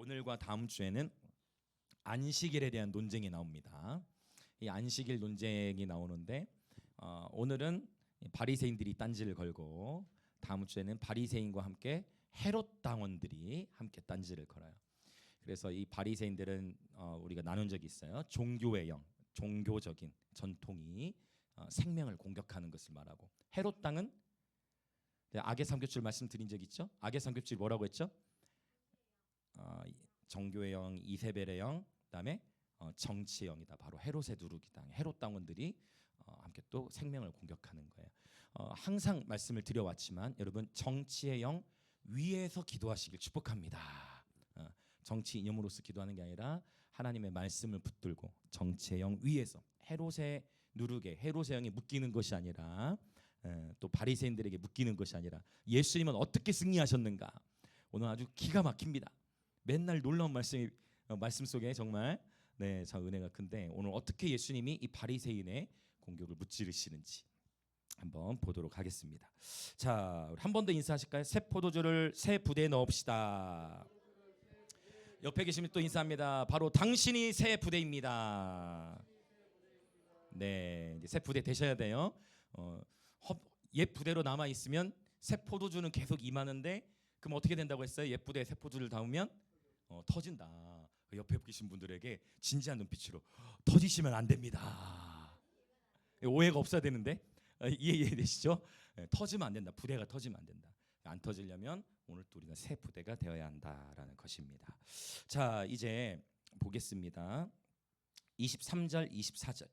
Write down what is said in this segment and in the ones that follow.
오늘과 다음 주에는 안식일에 대한 논쟁이 나옵니다. 이 안식일 논쟁이 나오는데 오늘은 바리새인들이 딴지를 걸고 다음 주에는 바리새인과 함께 헤롯 당원들이 함께 딴지를 걸어요. 그래서 이 바리새인들은 우리가 나눈 적이 있어요. 종교의 영, 종교적인 전통이 생명을 공격하는 것을 말하고, 헤롯 당은 악의 삼겹줄 말씀드린 적 있죠? 악의 삼겹줄 뭐라고 했죠? 정교의 영, 이세벨의 영, 그다음에 정치의 영이다. 바로 헤롯의 누룩이다. 헤롯 당원들이 함께 또 생명을 공격하는 거예요. 항상 말씀을 드려왔지만 여러분, 정치의 영 위에서 기도하시길 축복합니다. 정치 이념으로서 기도하는 게 아니라 하나님의 말씀을 붙들고 정치의 영 위에서, 헤롯의 누룩에 헤롯의 영이 묶이는 것이 아니라 또 바리새인들에게 묶이는 것이 아니라 예수님은 어떻게 승리하셨는가. 오늘 아주 기가 막힙니다. 맨날 놀라운 말씀 속에 정말 참 은혜가 큰데, 오늘 어떻게 예수님이 이 바리새인의 공격을 무찌르시는지 한번 보도록 하겠습니다. 자, 한 번 더 인사하실까요? 새 포도주를 새 부대에 넣읍시다. 옆에 계시면 또 인사합니다. 바로 당신이 새 부대입니다. 네, 이제 새 부대 되셔야 돼요. 옛 부대로 남아 있으면 새 포도주는 계속 임하는데, 그럼 어떻게 된다고 했어요? 옛 부대에 새 포도주를 담으면 터진다. 옆에 계신 분들에게 진지한 눈빛으로 터지시면 안 됩니다. 오해가 없어야 되는데 이해되시죠? 터지면 안 된다. 부대가 터지면 안 된다. 안 터지려면 오늘 또 우리가 새 부대가 되어야 한다라는 것입니다. 자, 이제 보겠습니다. 23절 24절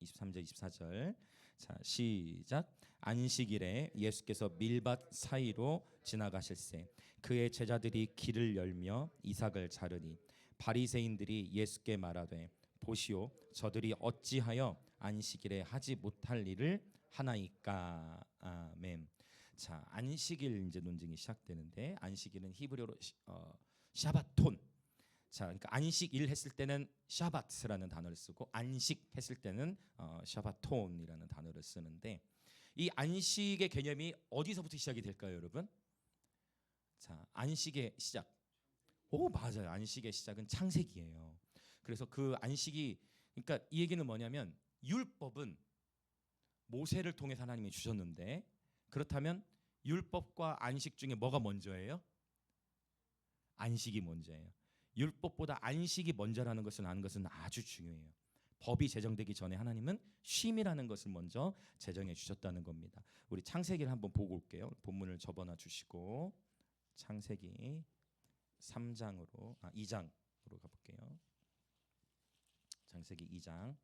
23절 24절. 자, 시작. 안식일에 예수께서 밀밭 사이로 지나가실새 그의 제자들이 길을 열며 이삭을 자르니 바리새인들이 예수께 말하되, 보시오, 저들이 어찌하여 안식일에 하지 못할 일을 하나이까. 아멘. 자, 안식일 이제 논쟁이 시작되는데, 안식일은 히브리어로 샤바톤. 자, 그러니까 안식일 했을 때는 샤바트라는 단어를 쓰고, 안식했을 때는 샤바톤이라는 단어를 쓰는데, 이 안식의 개념이 어디서부터 시작이 될까요, 여러분? 자, 안식의 시작. 오, 맞아요. 안식의 시작은 창세기예요. 그래서 그 안식이, 그러니까 이 얘기는 뭐냐면, 율법은 모세를 통해서 하나님이 주셨는데, 그렇다면 율법과 안식 중에 뭐가 먼저예요? 안식이 먼저예요. 율법보다 안식이 먼저라는 것을 아는 것은 아주 중요해요. 법이 제정되기 전에 하나님은 쉼이라는 것을 먼저 제정해 주셨다는 겁니다. 우리 창세기를 한번 보고 올게요. 본문을 접어놔 주시고 창세기 2장으로 가볼게요. 창세기 2장.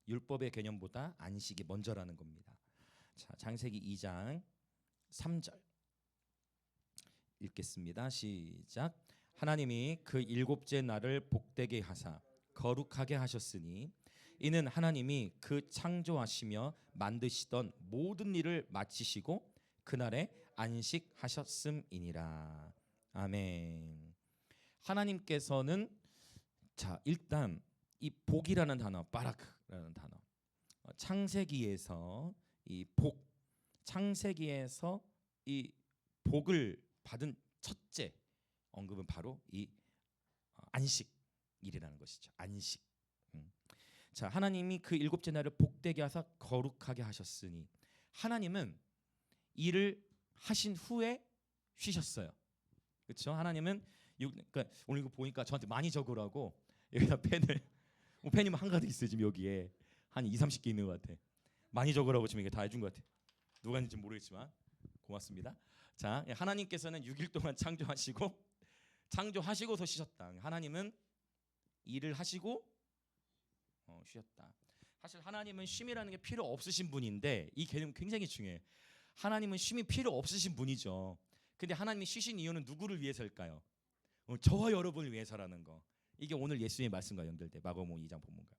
율법의 개념보다 안식이 먼저라는 겁니다. 자, 창세기 2장 3절 읽겠습니다. 시작. 하나님이 그 일곱째 날을 복되게 하사 거룩하게 하셨으니 이는 하나님이 그 창조하시며 만드시던 모든 일을 마치시고 그날에 안식하셨음이니라. 아멘. 하나님께서는, 자, 일단 이 복이라는 단어, 바라크라는 단어, 창세기에서 이 창세기에서 이 복을 받은 첫째 언급은 바로 이 안식일이라는 것이죠. 안식. 자, 하나님이 그 일곱째 날을 복되게 하사 거룩하게 하셨으니, 하나님은 일을 하신 후에 쉬셨어요. 그렇죠? 하나님은 그러니까 오늘 이거 보니까 저한테 많이 적으라고 여기다 펜이 한가득 있어요. 지금 여기에 한 2-30개 있는 것 같아. 많이 적으라고 지금 이게 다 해준 것 같아. 누가 했는지 모르겠지만 고맙습니다. 자, 하나님께서는 6일 동안 창조하시고서 쉬셨다. 하나님은 일을 하시고 쉬었다. 사실 하나님은 쉼이라는 게 필요 없으신 분인데, 이 개념 굉장히 중요해요. 하나님은 쉼이 필요 없으신 분이죠. 근데 하나님이 쉬신 이유는 누구를 위해서일까요? 저와 여러분을 위해서라는 거. 이게 오늘 예수님의 말씀과 연결돼. 마가복음 2장 본문과.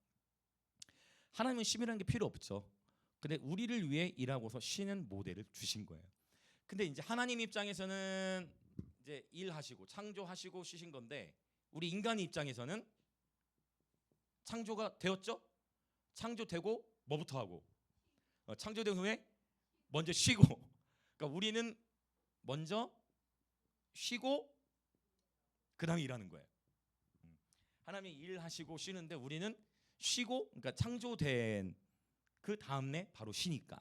하나님은 쉼이라는 게 필요 없죠. 근데 우리를 위해 일하고서 쉬는 모델을 주신 거예요. 근데 이제 하나님 입장에서는 이제 일하시고 창조하시고 쉬신 건데, 우리 인간의 입장에서는 창조가 되었죠? 창조되고 뭐부터 하고? 창조된 후에 먼저 쉬고. 그러니까 우리는 먼저 쉬고 그다음에 일하는 거예요. 하나님이 일하시고 쉬는데 우리는 쉬고, 그러니까 창조된 그 다음에 바로 쉬니까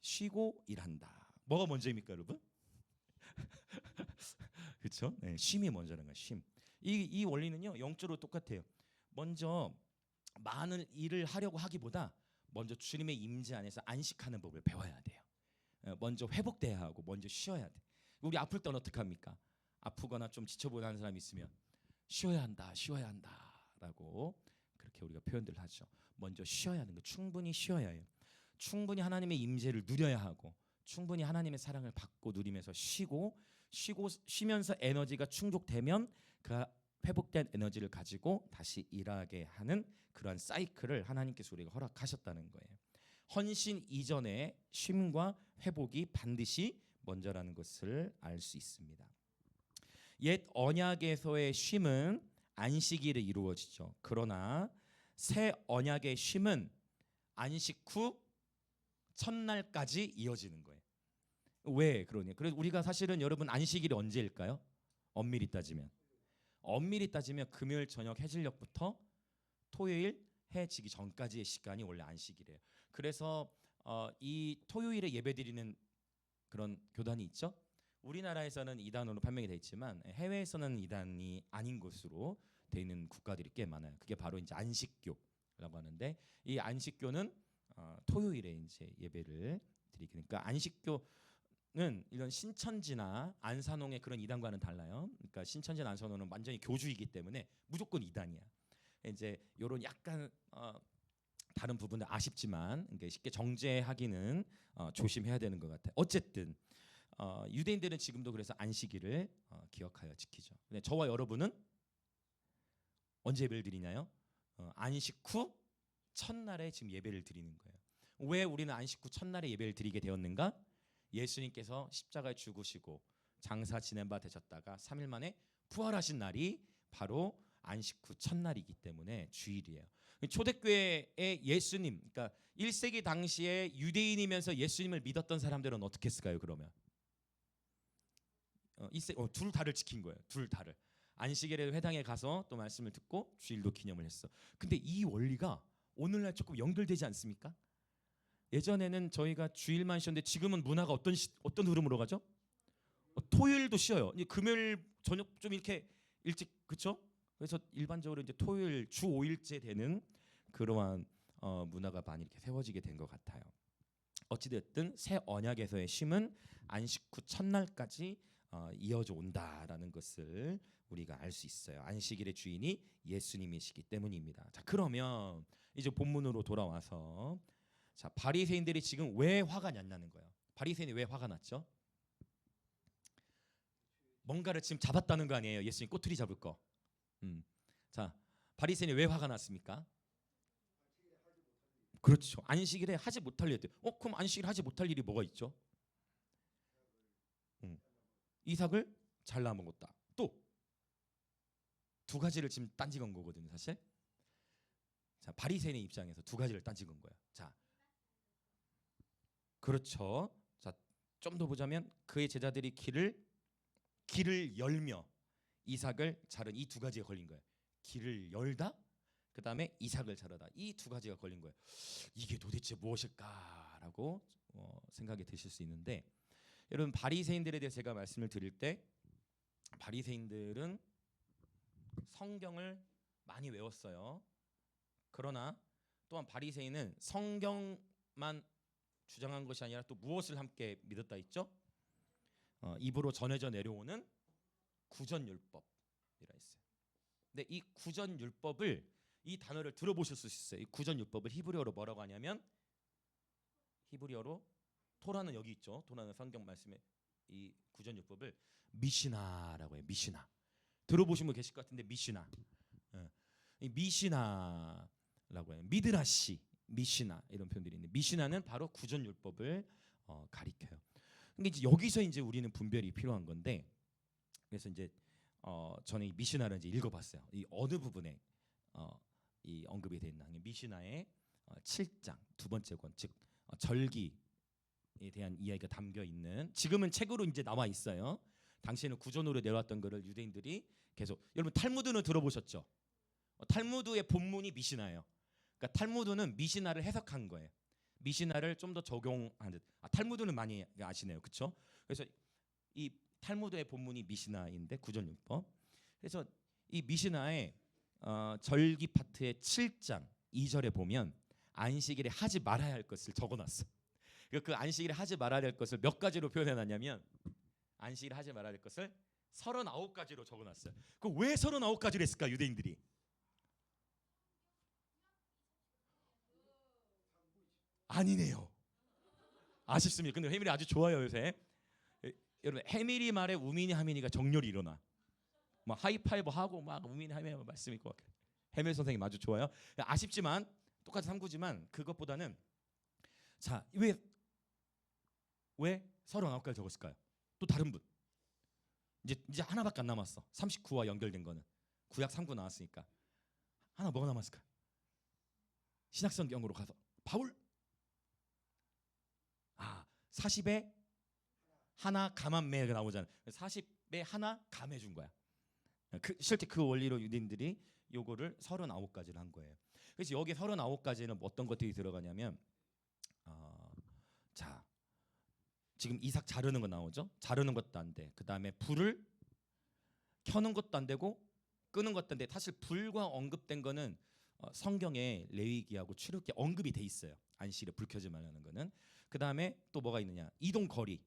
쉬고 일한다. 뭐가 먼저입니까, 여러분? 그렇죠? 네, 쉼이 먼저라는 거예요. 쉼. 이 원리는요 영적으로 똑같아요. 먼저 많은 일을 하려고 하기보다 먼저 주님의 임재 안에서 안식하는 법을 배워야 돼요. 먼저 회복돼야 하고 먼저 쉬어야 돼. 우리 아플 때는 어떻게 합니까? 아프거나 좀 지쳐보는 사람이 있으면 쉬어야 한다, 쉬어야 한다라고 그렇게 우리가 표현들 하죠. 먼저 쉬어야 하는 거, 충분히 쉬어야 해요. 충분히 하나님의 임재를 누려야 하고 충분히 하나님의 사랑을 받고 누리면서 쉬면서 에너지가 충족되면 그 회복된 에너지를 가지고 다시 일하게 하는 그러한 사이클을 하나님께서 우리가 허락하셨다는 거예요. 헌신 이전에 쉼과 회복이 반드시 먼저라는 것을 알 수 있습니다. 옛 언약에서의 쉼은 안식일에 이루어지죠. 그러나 새 언약의 쉼은 안식 후 첫날까지 이어지는 거예요. 왜 그러냐? 그래서 우리가 사실은 여러분 안식일이 언제일까요? 엄밀히 따지면 금요일 저녁 해질녘부터 토요일 해 지기 전까지의 시간이 원래 안식일이에요. 그래서 이 토요일에 예배드리는 그런 교단이 있죠. 우리나라에서는 2단으로 판명이 돼 있지만 해외에서는 2단이 아닌 것으로 돼 있는 국가들이 꽤 많아요. 그게 바로 이제 안식교라고 하는데 이 안식교는 토요일에 이제 예배를 드리게. 그러니까 안식교는 이런 신천지나 안산홍의 그런 2단과는 달라요. 그러니까 신천지나 안산홍은 완전히 교주이기 때문에 무조건 2단이야. 이제 이런 약간 다른 부분은 아쉽지만 쉽게 정죄하기는 조심해야 되는 것 같아요. 어쨌든 유대인들은 지금도 그래서 안식일을 기억하여 지키죠. 근데 저와 여러분은 언제 예배를 드리나요? 안식 후 첫날에 지금 예배를 드리는 거예요. 왜 우리는 안식 후 첫날에 예배를 드리게 되었는가? 예수님께서 십자가에 죽으시고 장사 지낸 바 되셨다가 3일 만에 부활하신 날이 바로 안식 후 첫날이기 때문에 주일이에요. 초대교회의 예수님, 그러니까 1세기 당시에 유대인이면서 예수님을 믿었던 사람들은 어떻게 했을까요? 그러면 둘 다를 지킨 거예요. 둘 다를. 안식일에 회당에 가서 또 말씀을 듣고 주일도 기념을 했어. 근데 이 원리가 오늘날 조금 연결되지 않습니까? 예전에는 저희가 주일만 쉬었는데 지금은 문화가 어떤 흐름으로 가죠? 토요일도 쉬어요. 이제 금요일 저녁 좀 이렇게 일찍, 그렇죠? 그래서 일반적으로 이제 토요일 주 5일째 되는 그러한 문화가 많이 이렇게 세워지게 된 것 같아요. 어찌됐든 새 언약에서의 쉼은 안식 후 첫날까지 이어져 온다라는 것을 우리가 알 수 있어요. 안식일의 주인이 예수님이시기 때문입니다. 자, 그러면 이제 본문으로 돌아와서 자, 바리새인들이 지금 왜 화가 났냐는 거예요. 바리새인이 왜 화가 났죠? 뭔가를 지금 잡았다는 거 아니에요? 예수님 꼬투리 잡을 거. 자, 바리새인이 왜 화가 났습니까? 그렇죠. 안식일에 하지 못할 일들. 그럼 안식일에 하지 못할 일이 뭐가 있죠? 이삭을 잘라 먹었다. 또 두 가지를 지금 딴지건 거거든요, 사실. 자, 바리새인의 입장에서 두 가지를 딴지건 거예요. 자, 그렇죠. 자, 좀 더 보자면 그의 제자들이 길을 열며 이삭을 자른 이 두 가지가 걸린 거예요. 길을 열다, 그 다음에 이삭을 자르다. 이 두 가지가 걸린 거예요. 이게 도대체 무엇일까라고 생각이 드실 수 있는데, 여러분 바리새인들에 대해서 제가 말씀을 드릴 때 바리새인들은 성경을 많이 외웠어요. 그러나 또한 바리새인은 성경만 주장한 것이 아니라 또 무엇을 함께 믿었다 했죠? 입으로 전해져 내려오는 구전율법이라 했어요. 근데 이 구전율법을, 이 단어를 들어보실 수 있어요. 이 구전율법을 히브리어로 뭐라고 하냐면, 히브리어로 토라는 여기 있죠. 토라는 성경 말씀에 이 구전율법을 미시나라고 해요. 미시나. 들어보신 분 계실 것 같은데 미시나. 이 미시나라고 해요. 미드라시, 미시나 이런 표현들이 있는데 미시나는 바로 구전율법을 가리켜요. 근데 이제 여기서 이제 우리는 분별이 필요한 건데, 그래서 이제 저는 이 미시나를 이제 읽어봤어요. 이 어느 부분에 이 언급이 되어 있나? 미시나의 7장 두 번째 권, 즉 절기에 대한 이야기가 담겨 있는, 지금은 책으로 이제 나와 있어요. 당시에는 구전으로 내려왔던 거를 유대인들이 계속 여러분 탈무드는 들어보셨죠? 탈무드의 본문이 미시나예요. 그러니까 탈무드는 미시나를 해석한 거예요. 미시나를 좀 더 적용하는. 탈무드는 많이 아시네요, 그렇죠? 그래서 이 탈무드의 본문이 미시나인데 구전율법. 그래서 이 미시나의 절기 파트의 7장 2절에 보면 안식일에 하지 말아야 할 것을 적어놨어. 그 안식일에 하지 말아야 할 것을 몇 가지로 표현해놨냐면 안식일에 하지 말아야 할 것을 39가지로 적어놨어요. 그 왜 39가지를 했을까 유대인들이? 아니네요. 아쉽습니다. 근데 해밀이 아주 좋아요 요새. 여러분 해밀이 말에 우민이 하민이가 정렬이 일어나. 막 하이파이브 하고 막 우민이 하민이 말씀 있고 해밀 선생님 아주 좋아요. 아쉽지만 똑같이 3구지만 그것보다는 자 왜 39가지 적었을까요? 또 다른 분. 이제 하나밖에 안 남았어. 39와 연결된 거는 구약 3구 나왔으니까 하나 뭐가 남았을까요? 신약성경으로 가서 바울 40에 하나 감함매가 나오잖아요. 40에 하나 감해 준 거야. 실제 그 원리로 유대인들이 요거를 39가지를 한 거예요. 그래서 여기 39가지는 어떤 것들이 들어가냐면 자 지금 이삭 자르는 거 나오죠? 자르는 것도 안 돼. 그다음에 불을 켜는 것도 안 되고 끄는 것도 안 돼. 사실 불과 언급된 거는 성경에 레위기하고 출애굽기 언급이 돼 있어요. 안식일에 불 켜지 말라는 거는. 그다음에 또 뭐가 있느냐? 이동 거리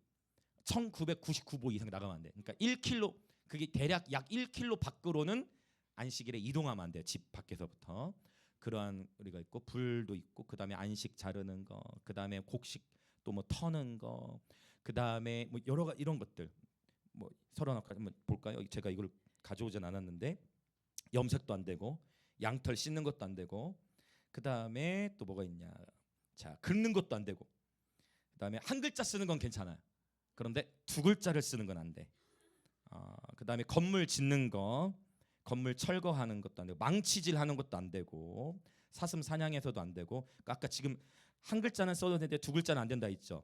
1999보 이상 나가면 안 돼. 그러니까 1km 그게 대략 약 1km 밖으로는 안식일에 이동하면 안 돼요. 집 밖에서부터. 그러한 우리가 있고 불도 있고 그다음에 안식 자르는 거, 그다음에 곡식 또 뭐 터는 거, 그다음에 뭐 여러 가지 이런 것들 뭐 39가지 한번 볼까요? 제가 이걸 가져오진 않았는데 염색도 안 되고 양털 씻는 것도 안 되고 그다음에 또 뭐가 있냐? 자, 긁는 것도 안 되고 그다음에 한 글자 쓰는 건 괜찮아요. 그런데 두 글자를 쓰는 건 안 돼. 그다음에 건물 짓는 거, 건물 철거하는 것도 안 되고 망치질하는 것도 안 되고 사슴 사냥해서도 안 되고 아까 지금 한 글자는 써도 되는데 두 글자는 안 된다 했죠.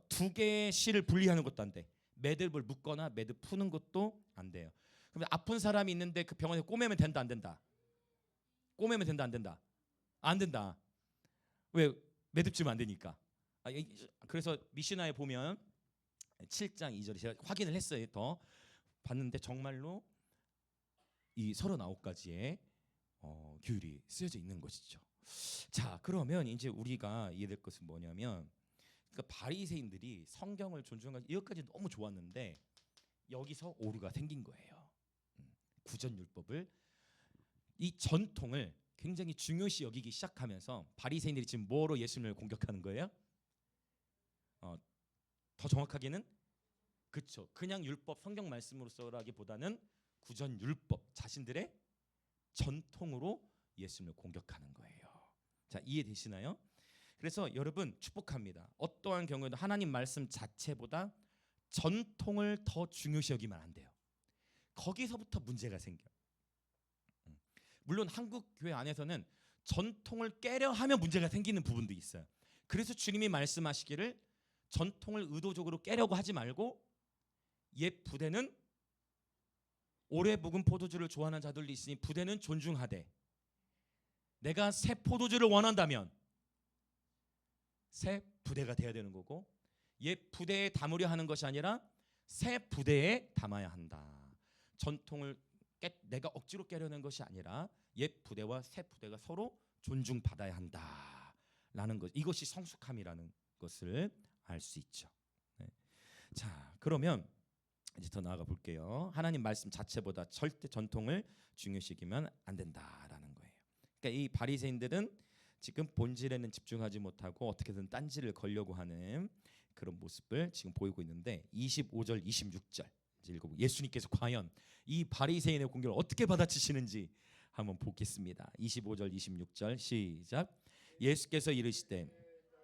두 개의 실을 분리하는 것도 안 돼. 매듭을 묶거나 매듭 푸는 것도 안 돼요. 그러면 아픈 사람이 있는데 그 병원에 꼬매면 된다 안 된다? 꼬매면 된다 안 된다? 안 된다. 왜? 매듭 지면 안 되니까. 그래서 미시나에 보면 7장 2절에 제가 확인을 했어요. 더 봤는데 정말로 이 39가지의 규율이 쓰여져 있는 것이죠. 자, 그러면 이제 우리가 이해될 것은 뭐냐면 그러니까 바리새인들이 성경을 존중하고 이것까지 너무 좋았는데 여기서 오류가 생긴 거예요. 구전율법을 이 전통을 굉장히 중요시 여기기 시작하면서 바리새인들이 지금 뭐로 예수님을 공격하는 거예요? 더 정확하게는 그렇죠. 그냥 율법 성경 말씀으로서라기보다는 구전율법 자신들의 전통으로 예수님을 공격하는 거예요. 자, 이해되시나요? 그래서 여러분 축복합니다. 어떠한 경우에도 하나님 말씀 자체보다 전통을 더 중요시 여기면 안 돼요. 거기서부터 문제가 생겨요. 물론 한국 교회 안에서는 전통을 깨려 하면 문제가 생기는 부분도 있어요. 그래서 주님이 말씀하시기를 전통을 의도적으로 깨려고 하지 말고 옛 부대는 오래 묵은 포도주를 좋아하는 자들도 있으니 부대는 존중하되 내가 새 포도주를 원한다면 새 부대가 돼야 되는 거고 옛 부대에 담으려 하는 것이 아니라 새 부대에 담아야 한다. 전통을 내가 억지로 깨려는 것이 아니라 옛 부대와 새 부대가 서로 존중받아야 한다라는 것. 이것이 성숙함이라는 것을 알 수 있죠. 네. 자, 그러면 이제 더 나아가 볼게요. 하나님 말씀 자체보다 절대 전통을 중요시 여기면 안 된다라는 거예요. 그러니까 이 바리새인들은 지금 본질에는 집중하지 못하고 어떻게든 딴지를 걸려고 하는 그런 모습을 지금 보이고 있는데 25절 26절 읽어보고 예수님께서 과연 이 바리새인의 공격을 어떻게 받아치시는지 한번 보겠습니다. 25절 26절 시작. 예수께서 이르시되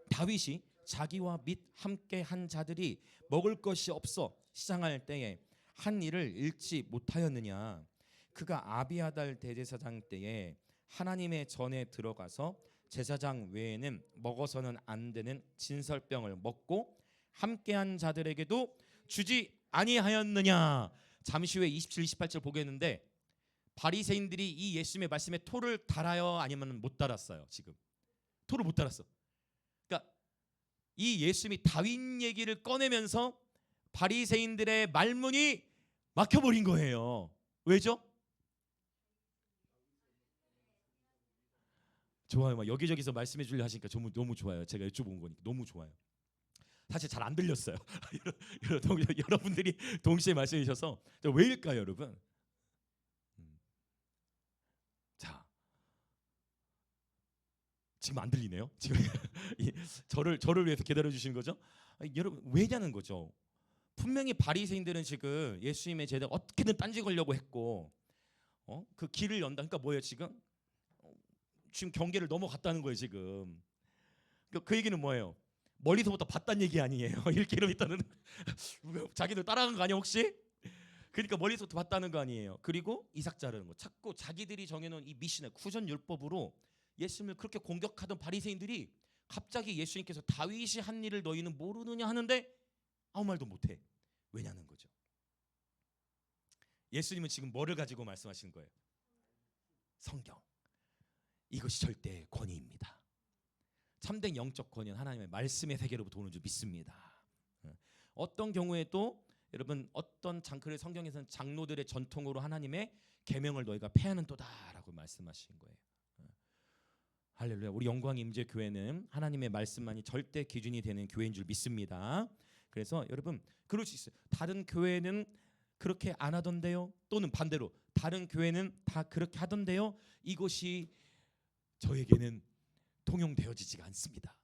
다윗이 자기와 및 함께 한 자들이 먹을 것이 없어 시장할 때에 한 일을 잃지 못하였느냐. 그가 아비아달 대제사장 때에 하나님의 전에 들어가서 제사장 외에는 먹어서는 안 되는 진설병을 먹고 함께한 자들에게도 주지 아니하였느냐. 잠시 후에 27, 28절 보겠는데 바리새인들이 이 예수님의 말씀에 토를 달아요, 아니면 못 달았어요? 지금 토를 못 달았어. 그러니까 이 예수님이 다윗 얘기를 꺼내면서 바리새인들의 말문이 막혀버린 거예요. 왜죠? 좋아요. 막 여기저기서 말씀해 주려 하시니까 너무 좋아요. 제가 여쭤본 거니까 너무 좋아요. 사실 잘 안 들렸어요. 여러분들이 동시에 말씀해 주셔서 왜일까요, 여러분? 자, 지금 안 들리네요. 지금 저를 위해서 기다려 주시는 거죠? 여러분 왜냐는 거죠. 분명히 바리새인들은 지금 예수님의 제자 어떻게든 딴지 걸려고 했고, 그 길을 연다. 그러니까 뭐예요 지금? 지금 경계를 넘어갔다는 거예요 지금. 그 얘기는 뭐예요? 멀리서부터 봤다는 얘기 아니에요. 1km는 자기들 따라간 거 아니야 혹시? 그러니까 멀리서부터 봤다는 거 아니에요. 그리고 이삭 자르는 거 자꾸 자기들이 정해놓은 이 미신의 구전 율법으로 예수님을 그렇게 공격하던 바리새인들이 갑자기 예수님께서 다윗이 한 일을 너희는 모르느냐 하는데 아무 말도 못해. 왜냐는 거죠. 예수님은 지금 뭐를 가지고 말씀하시는 거예요? 성경. 이것이 절대 권위입니다. 참된 영적 권위는 하나님의 말씀의 세계로부터 오는 줄 믿습니다. 어떤 경우에도 여러분 어떤 장클의 성경에서는 장로들의 전통으로 하나님의 계명을 너희가 폐하는도다라고 말씀하신 거예요. 할렐루야. 우리 영광 임재 교회는 하나님의 말씀만이 절대 기준이 되는 교회인 줄 믿습니다. 그래서 여러분 그럴 수 있어요. 다른 교회는 그렇게 안 하던데요. 또는 반대로 다른 교회는 다 그렇게 하던데요. 이것이 저에게는 통용되어지지가 않습니다.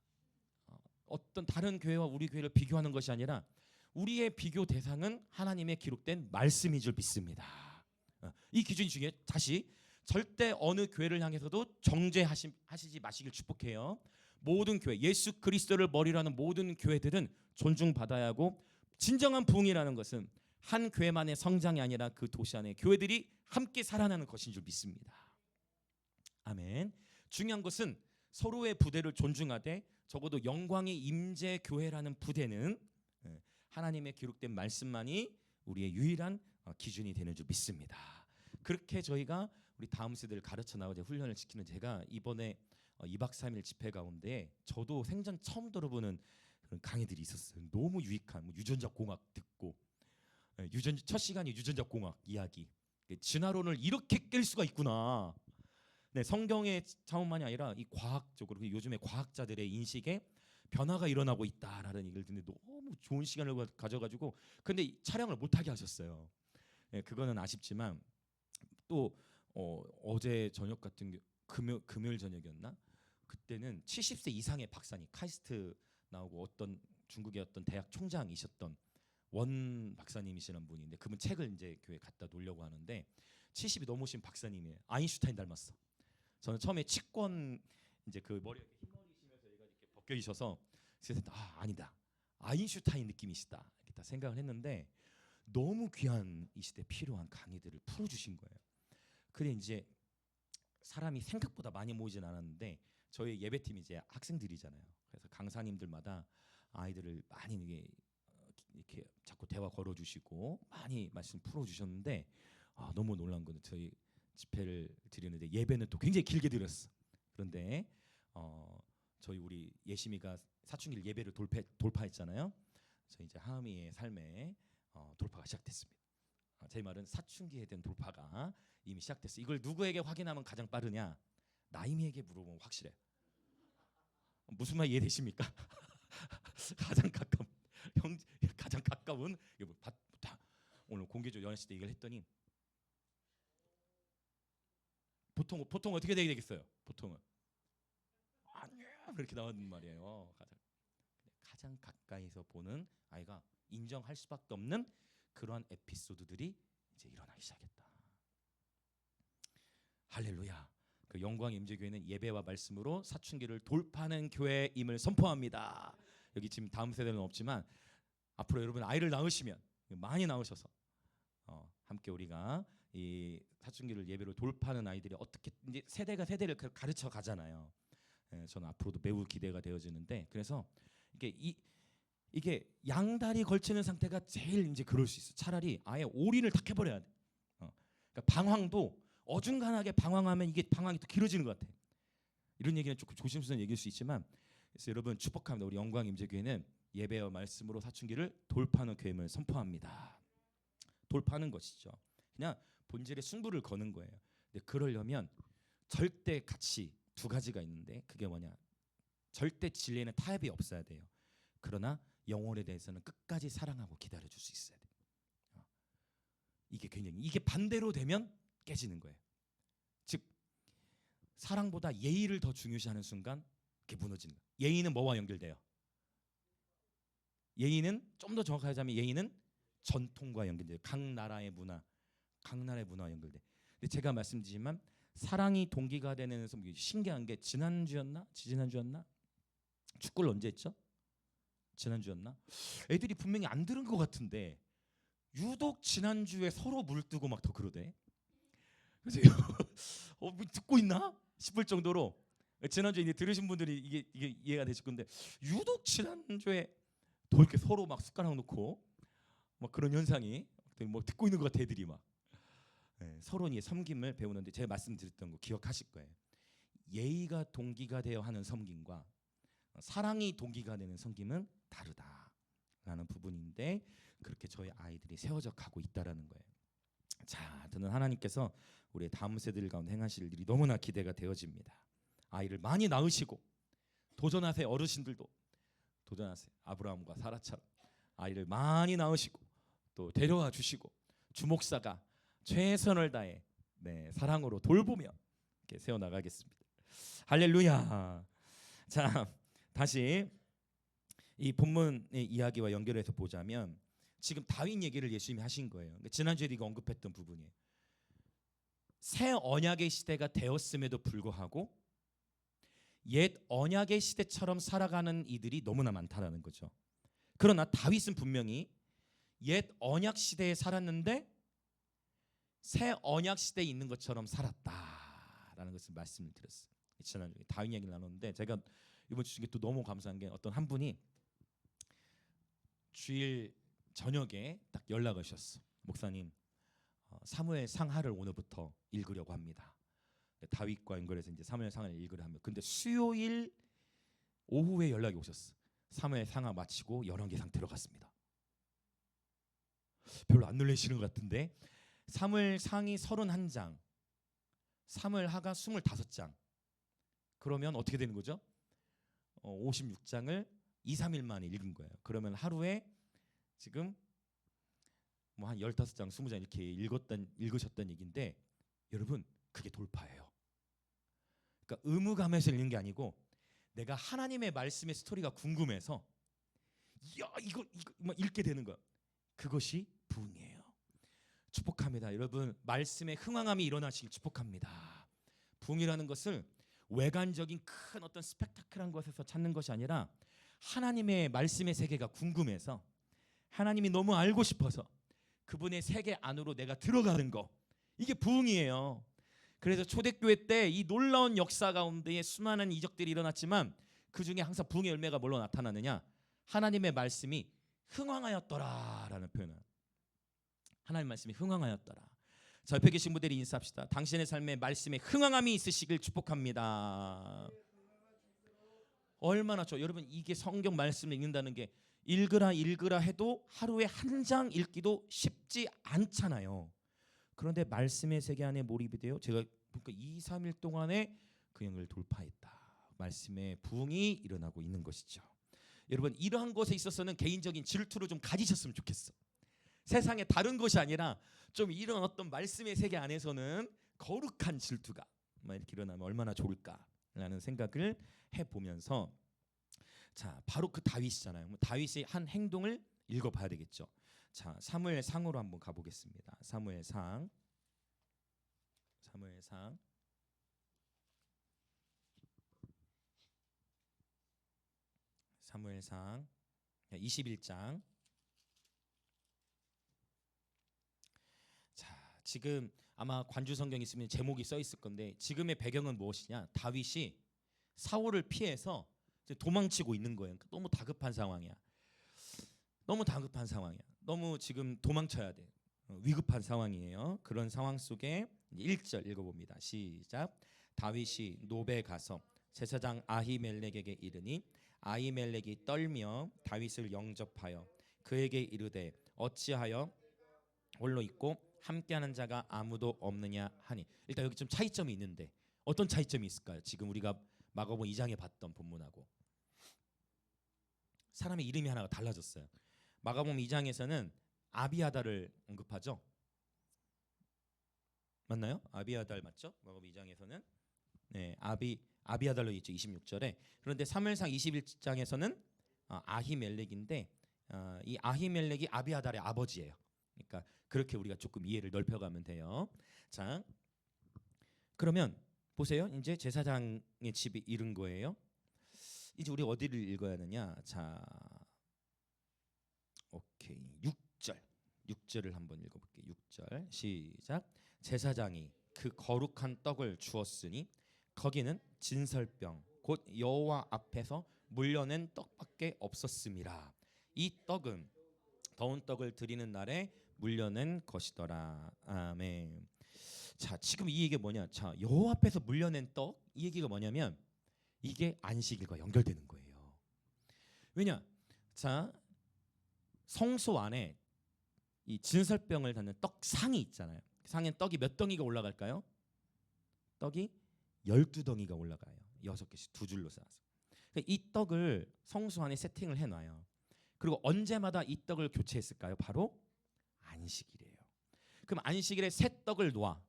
어떤 다른 교회와 우리 교회를 비교하는 것이 아니라 우리의 비교 대상은 하나님의 기록된 말씀인 줄 믿습니다. 이 기준 중에 다시 절대 어느 교회를 향해서도 정죄하시지 마시길 축복해요. 모든 교회, 예수 그리스도를 머리로 하는 모든 교회들은 존중받아야 하고, 진정한 부흥이라는 것은 한 교회만의 성장이 아니라 그 도시 안에 교회들이 함께 살아나는 것인 줄 믿습니다. 아멘. 중요한 것은 서로의 부대를 존중하되 적어도 영광의 임재 교회라는 부대는 하나님의 기록된 말씀만이 우리의 유일한 기준이 되는 줄 믿습니다. 그렇게 저희가 우리 다음 세대를 가르쳐 나가자 훈련을 시키는, 제가 이번에 2박 3일 집회 가운데 저도 생전 처음 들어보는 그런 강의들이 있었어요. 너무 유익한 유전자 공학 듣고, 첫 시간이 유전자 공학 이야기. 진화론을 이렇게 깰 수가 있구나. 네, 성경의 차원만이 아니라 이 과학적으로 요즘에 과학자들의 인식에 변화가 일어나고 있다라는 얘기를 듣는데 너무 좋은 시간을 가져가지고, 근데 촬영을 못하게 하셨어요. 네, 그거는 아쉽지만 또 어제 저녁 같은 금요일 저녁이었나? 그때는 70세 이상의 박사님, 카이스트 나오고 어떤 중국의 어떤 대학 총장이셨던 원 박사님이시는 분인데, 그분 책을 이제 교회 갖다 놓으려고 하는데 70이 넘으신 박사님이에요. 아인슈타인 닮았어. 저는 처음에 치권 이제 그 머리가 흰머리시면서 얘가 이렇게 벗겨 있어서 아니다, 아인슈타인 느낌이시다 이렇게 다 생각을 했는데, 너무 귀한 이 시대 필요한 강의들을 풀어주신 거예요. 근데 이제 사람이 생각보다 많이 모이진 않았는데 저희 예배팀이 이제 학생들이잖아요. 그래서 강사님들마다 아이들을 많이 이렇게 자꾸 대화 걸어주시고 많이 말씀 풀어주셨는데, 너무 놀란 건 저희 집회를 드리는데 예배는 또 굉장히 길게 드렸어. 그런데 저희 우리 예심이가 사춘기를 예배를 돌파했잖아요. 저희 이제 하은이의 삶에 돌파가 시작됐습니다. 제 말은 사춘기에 대한 돌파가 이미 시작됐어. 이걸 누구에게 확인하면 가장 빠르냐? 나임이에게 물어보면 확실해. 무슨 말 이해되십니까? 가장 가까운 오늘 공개적 연애 시대 얘기를 했더니 보통 어떻게 되겠어요? 보통은 아니야 그렇게 나오는 말이에요. 가장 가까이서 보는 아이가 인정할 수밖에 없는 그러한 에피소드들이 이제 일어나기 시작했다. 할렐루야. 그 영광 임재교회는 예배와 말씀으로 사춘기를 돌파하는 교회임을 선포합니다. 여기 지금 다음 세대는 없지만 앞으로 여러분 아이를 낳으시면 많이 낳으셔서 함께 우리가 이 사춘기를 예배로 돌파하는 아이들이 어떻게 이제 세대가 세대를 가르쳐 가잖아요. 저는 앞으로도 매우 기대가 되어지는데, 그래서 이게 이게 양다리 걸치는 상태가 제일 이제 그럴 수 있어. 차라리 아예 올인을 탁 해버려야 돼. 그러니까 방황도 어중간하게 방황하면 이게 방황이 더 길어지는 것 같아. 이런 얘기는 조금 조심스러운 얘기일 수 있지만, 그래서 여러분 축복합니다. 우리 영광 임재교회는 예배와 말씀으로 사춘기를 돌파하는 교회임을 선포합니다. 돌파하는 것이죠. 그냥 본질의 승부를 거는 거예요. 근데 그러려면 절대 가치 두 가지가 있는데, 그게 뭐냐? 절대 진리에는 타협이 없어야 돼요. 그러나 영혼에 대해서는 끝까지 사랑하고 기다려줄 수 있어야 돼요. 이게 굉장히, 이게 반대로 되면 깨지는 거예요. 즉 사랑보다 예의를 더 중요시하는 순간 그게 무너지는 거예요. 예의는 뭐와 연결돼요? 예의는 좀 더 정확하게 하자면 예의는 전통과 연결돼요. 각 나라의 문화, 각 나라의 문화와 연결돼. 근데 제가 말씀드리지만 사랑이 동기가 되는 신기한 게, 지난주였나? 지지난주였나? 축구를 언제 했죠? 지난주였나? 애들이 분명히 안 들은 것 같은데 유독 지난주에 서로 물뜨고 막 더 그러대. 그래서 뭐 듣고 있나 싶을 정도로, 지난주에 이제 들으신 분들이 이게 이해가 되실 건데, 유독 지난주에 더 이렇게 서로 막 숟가락 놓고 막 그런 현상이, 뭐 듣고 있는 것 같아 애들이 막. 서로 이제 섬김을 배우는데, 제가 말씀드렸던 거 기억하실 거예요. 예의가 동기가 되어 하는 섬김과 사랑이 동기가 되는 섬김은 다르다라는 부분인데, 그렇게 저희 아이들이 세워져 가고 있다라는 거예요. 자, 저는 하나님께서 우리 다음 세대들 가운데 행하실 일이 너무나 기대가 되어집니다. 아이를 많이 낳으시고 도전하세요. 어르신들도 도전하세요. 아브라함과 사라처럼 아이를 많이 낳으시고 또 데려와 주시고, 주목사가 최선을 다해 사랑으로 돌보며 이렇게 세워나가겠습니다. 할렐루야. 자, 다시 이 본문의 이야기와 연결해서 보자면, 지금 다윗 얘기를 예수님이 하신 거예요. 지난주에 이거 언급했던 부분이에요. 새 언약의 시대가 되었음에도 불구하고 옛 언약의 시대처럼 살아가는 이들이 너무나 많다라는 거죠. 그러나 다윗은 분명히 옛 언약 시대에 살았는데 새 언약 시대에 있는 것처럼 살았다라는 것을 말씀을 드렸어요. 지난주에 다윗 얘기를 나눴는데, 제가 이번 주 중에 또 너무 감사한 게, 어떤 한 분이 주일 저녁에 딱 연락을 주셨어. 목사님, 사무엘 상하를 오늘부터 읽으려고 합니다. 다윗과 연결해서 이제 사무엘 상하를 읽으려 하면, 근데 수요일 오후에 연락이 오셨어. 사무엘 상하 마치고 열왕기상 들어갔습니다. 별로 안 놀라시는 것 같은데, 사무엘 상이 31장, 사무엘 하가 25장. 그러면 어떻게 되는 거죠? 56장을 2, 3일 만에 읽은 거예요. 그러면 하루에 지금 뭐 한 15장, 20장 이렇게 읽으셨던 얘기인데, 여러분 그게 돌파예요. 그러니까 의무감에서 읽는 게 아니고, 내가 하나님의 말씀의 스토리가 궁금해서 이거 막 읽게 되는 거야. 그것이 부흥이에요. 축복합니다. 여러분 말씀에 흥황함이 일어나시길 축복합니다. 부흥이라는 것을 외관적인 큰 어떤 스펙타클한 것에서 찾는 것이 아니라, 하나님의 말씀의 세계가 궁금해서, 하나님이 너무 알고 싶어서 그분의 세계 안으로 내가 들어가는 거, 이게 부흥이에요. 그래서 초대교회 때 이 놀라운 역사 가운데에 수많은 이적들이 일어났지만, 그 중에 항상 부흥의 열매가 뭘로 나타나느냐? 하나님의 말씀이 흥황하였더라라는 표현을. 하나님의 말씀이 흥황하였더라. 자, 옆에 계신 분들이 인사합시다. 당신의 삶에 말씀에 흥황함이 있으시길 축복합니다. 얼마나 좋아. 여러분 이게 성경 말씀을 읽는다는 게, 읽으라 해도 하루에 한 장 읽기도 쉽지 않잖아요. 그런데 말씀의 세계 안에 몰입이 돼요. 제가 보니까 2, 3일 동안에 그 영을 돌파했다. 말씀의 부흥이 일어나고 있는 것이죠. 여러분 이러한 것에 있어서는 개인적인 질투를 좀 가지셨으면 좋겠어. 세상에 다른 것이 아니라 좀 이런 어떤 말씀의 세계 안에서는 거룩한 질투가 이렇게 일어나면 얼마나 좋을까라는 생각을 해보면서, 자 바로 그 다윗이잖아요. 다윗의 한 행동을 읽어봐야 되겠죠. 자 사무엘 상으로 한번 가보겠습니다. 사무엘 상 21장. 자 지금 아마 관주 성경 있으면 제목이 써 있을 건데, 지금의 배경은 무엇이냐? 다윗이 사울을 피해서 도망치고 있는 거예요. 너무 다급한 상황이야. 너무 다급한 상황이야. 너무 지금 도망쳐야 돼. 위급한 상황이에요. 그런 상황 속에 1절 읽어봅니다. 시작. 다윗이 노베 가서 제사장 아히멜렉에게 이르니 아히멜렉이 떨며 다윗을 영접하여 그에게 이르되 어찌하여 홀로 있고 함께하는 자가 아무도 없느냐 하니. 일단 여기 좀 차이점이 있는데 어떤 차이점이 있을까요? 지금 우리가 마가복음 2장에 봤던 본문하고 사람의 이름이 하나가 달라졌어요. 마가복음 2장에서는 아비아달을 언급하죠. 맞나요? 아비아달 맞죠? 마가복음 2장에서는 네, 아비아달로 있죠. 26절에. 그런데 사무엘상 21장에서는 아히멜렉인데 이 아히멜렉이 아비아달의 아버지예요. 그러니까 그렇게 우리가 조금 이해를 넓혀가면 돼요. 자, 그러면 보세요. 이제 제사장의 집이 이른 거예요. 이제 우리 어디를 읽어야 하느냐? 자, 오케이. 6절을 한번 읽어볼게요. 6절 시작. 제사장이 그 거룩한 떡을 주었으니 거기는 진설병 곧 여호와 앞에서 물려낸 떡밖에 없었음이라. 이 떡은 더운 떡을 드리는 날에 물려낸 것이더라. 아멘. 자, 지금 이 얘기가 뭐냐? 자, 여호와 앞에서 물려낸 떡, 이 얘기가 뭐냐면 이게 안식일과 연결되는 거예요. 왜냐? 자, 성소 안에 이 진설병을 담는 떡상이 있잖아요. 상엔 떡이 몇 덩이가 올라갈까요? 떡이 12덩이가 올라가요. 6개씩 두 줄로 쌓아서. 이 떡을 성소 안에 세팅을 해놔요. 그리고 언제마다 이 떡을 교체했을까요? 바로 안식일이에요. 그럼 안식일에 새 떡을 놓아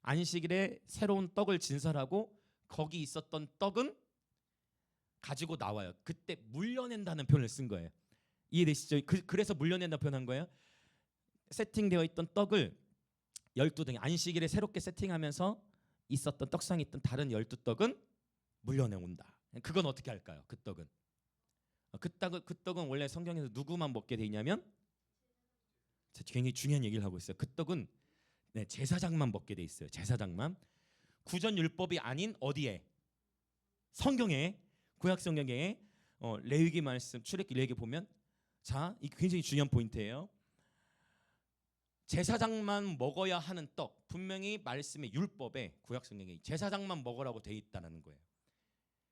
안식일에 새로운 떡을 진설하고 거기 있었던 떡은 가지고 나와요. 그때 물려낸다는 표현을 쓴 거예요. 이해되시죠? 그래서 물려낸다 표현한 거예요. 세팅되어 있던 떡을 12덩이 안식일에 새롭게 세팅하면서 있었던 떡상에 있던 다른 12떡은 물려내온다. 그건 어떻게 할까요? 그 떡은 그 떡은 원래 성경에서 누구만 먹게 돼 있냐면 굉장히 중요한 얘기를 하고 있어요. 그 떡은 제사장만 먹게 돼 있어요. 제사장만. 구전 율법이 아닌 어디에? 성경에 구약 성경에 레위기 말씀 출애굽기 레위기 보면 자, 이게 굉장히 중요한 포인트예요. 제사장만 먹어야 하는 떡 분명히 말씀의 율법에 구약 성경에 제사장만 먹으라고 돼 있다는 거예요.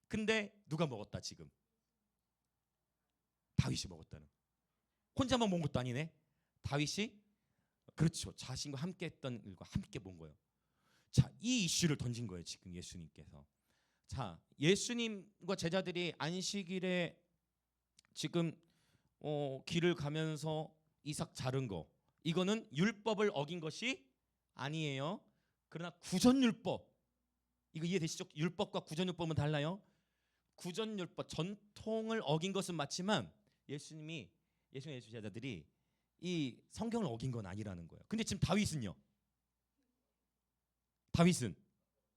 근데 누가 먹었다 지금? 다윗이 먹었다는. 혼자만 먹은 것도 아니네. 다윗이 그렇죠. 자신과 함께 했던 일과 함께 본 거예요. 자, 이 이슈를 던진 거예요. 지금 예수님께서. 자, 예수님과 제자들이 안식일에 지금 길을 가면서 이삭 자른 거 이거는 율법을 어긴 것이 아니에요. 그러나 구전율법 이거 이해되시죠? 율법과 구전율법은 달라요. 구전율법 전통을 어긴 것은 맞지만 예수님의 제자들이 이 성경을 어긴 건 아니라는 거예요. 근데 지금 다윗은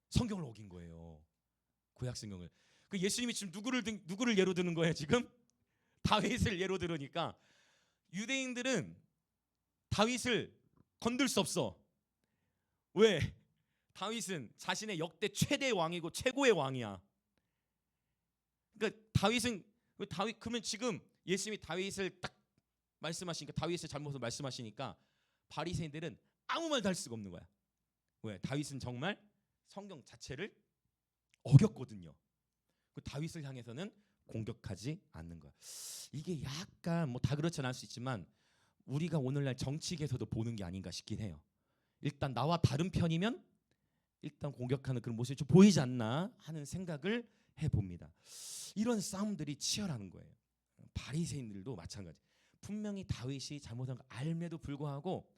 성경을 어긴 거예요. 구약 성경을. 그 예수님이 지금 누구를 예로 드는 거예요? 지금 다윗을 예로 들으니까 유대인들은 다윗을 건들 수 없어. 왜? 다윗은 자신의 역대 최대 왕이고 최고의 왕이야. 그러니까 그러면 지금 예수님이 다윗을 딱 말씀하시니까 다윗의 잘못을 말씀하시니까 바리새인들은 아무 말도 할 수가 없는 거야. 왜? 다윗은 정말 성경 자체를 어겼거든요. 그 다윗을 향해서는 공격하지 않는 거야. 이게 약간 뭐 다 그렇지 않을 수 있지만 우리가 오늘날 정치계에서도 보는 게 아닌가 싶긴 해요. 일단 나와 다른 편이면 일단 공격하는 그런 모습이 좀 보이지 않나 하는 생각을 해봅니다. 이런 싸움들이 치열한 거예요. 바리새인들도 마찬가지. 분명히 다윗이 잘못한 걸 알매도 불구하고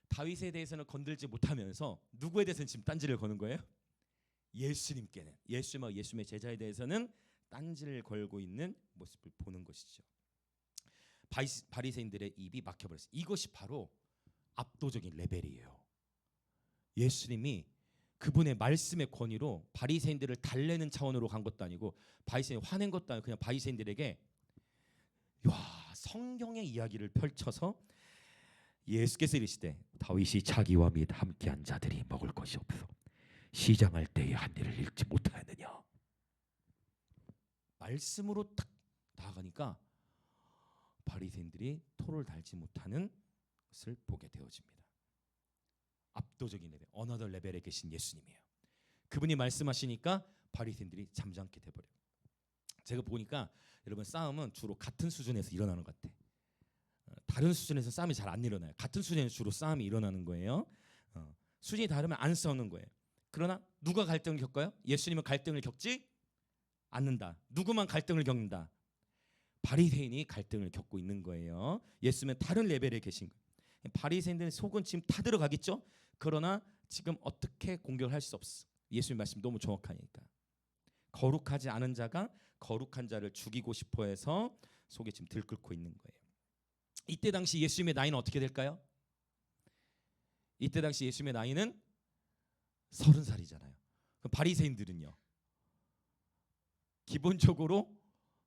다윗에 대해서는 건들지 못하면서 누구에 대해서는 지금 딴지를 거는 거예요? 예수님께는 예수님과 예수님의 제자에 대해서는 딴지를 걸고 있는 모습을 보는 것이죠. 바리새인들의 입이 막혀버렸어요. 이것이 바로 압도적인 레벨이에요. 예수님이 그분의 말씀의 권위로 바리새인들을 달래는 차원으로 간 것도 아니고 바리새인 화낸 것도 아니고 그냥 바리새인들에게 성경의 이야기를 펼쳐서 예수께서 이르시되 다윗이 자기와 및 함께한 자들이 먹을 것이 없어 시장할 때에 한 일을 읽지 못하였느냐. 말씀으로 딱 나아가니까 바리새인들이 토를 달지 못하는 것을 보게 되어집니다. 압도적인 레벨, 어너더 레벨에 계신 예수님이에요. 그분이 말씀하시니까 바리새인들이 잠잠게 돼버려요. 제가 보니까 여러분 싸움은 주로 같은 수준에서 일어나는 것 같아. 다른 수준에서 싸움이 잘 안 일어나요. 같은 수준에서 주로 싸움이 일어나는 거예요. 수준이 다르면 안 싸우는 거예요. 그러나 누가 갈등을 겪어요? 예수님은 갈등을 겪지 않는다. 누구만 갈등을 겪는다? 바리새인이 갈등을 겪고 있는 거예요. 예수님은 다른 레벨에 계신 거예요. 바리새인들의 속은 지금 타들어가겠죠. 그러나 지금 어떻게 공격을 할 수 없어. 예수님 말씀 너무 정확하니까. 거룩하지 않은 자가 거룩한 자를 죽이고 싶어해서 속에 지금 들끓고 있는 거예요. 이때 당시 예수님의 나이는 어떻게 될까요? 이때 당시 예수님의 나이는 30살이잖아요. 그럼 바리새인들은요? 기본적으로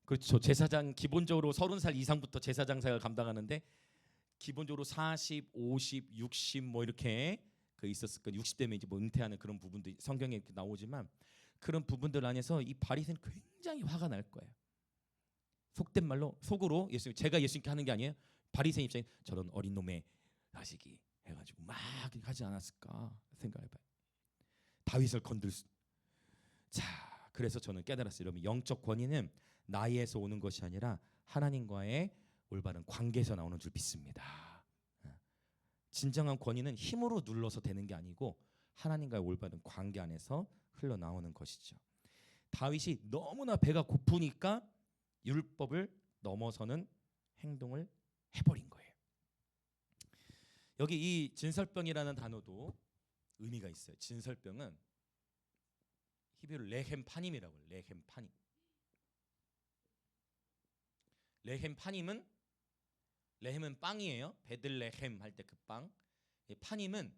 그렇죠. 제사장 기본적으로 30살 이상부터 제사장 사역을 감당하는데 기본적으로 40, 50, 60 뭐 이렇게 그 있었을 거예요. 60대면 이제 뭐 은퇴하는 그런 부분도 성경에 이렇게 나오지만 그런 부분들 안에서 이 바리새인은 굉장히 화가 날 거예요. 속된 말로 속으로 예수님 제가 예수님께 하는 게 아니에요. 바리새인 입장에 저런 어린 놈의 자식이 해가지고 막 하지 않았을까 생각해봐요. 다윗을 건들 수. 자, 그래서 저는 깨달았어요. 여러분 영적 권위는 나이에서 오는 것이 아니라 하나님과의 올바른 관계에서 나오는 줄 믿습니다. 진정한 권위는 힘으로 눌러서 되는 게 아니고 하나님과의 올바른 관계 안에서 흘러나오는 것이죠. 다윗이 너무나 배가 고프니까 율법을 넘어서는 행동을 해버린 거예요. 여기 이 진설병이라는 단어도 의미가 있어요. 진설병은 히브리어로 레헴파님이라고 해요. 레헴파님. 레헴파님은 레헴은 빵이에요. 베들레헴 할 때 그 빵. 파님은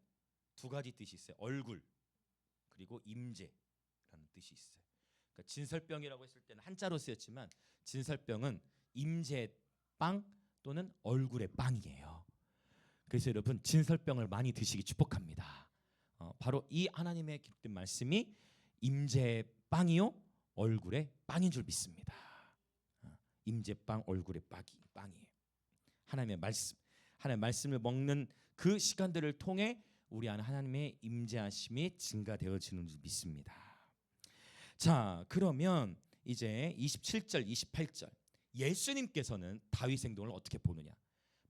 두 가지 뜻이 있어요. 얼굴 그리고 임재라는 뜻이 있어요. 그러니까 진설병이라고 했을 때는 한자로 쓰였지만 진설병은 임재 빵 또는 얼굴의 빵이에요. 그래서 여러분 진설병을 많이 드시기 축복합니다. 바로 이 하나님의 기쁜 말씀이 임재 빵이요 얼굴의 빵인 줄 믿습니다. 임재 빵 얼굴의 빵이에요. 하나님의 말씀을 먹는 그 시간들을 통해 우리 안에 하나님의 임재하심이 증가되어지는 줄 믿습니다. 자, 그러면 이제 27절, 28절 예수님께서는 다윗 행동을 어떻게 보느냐?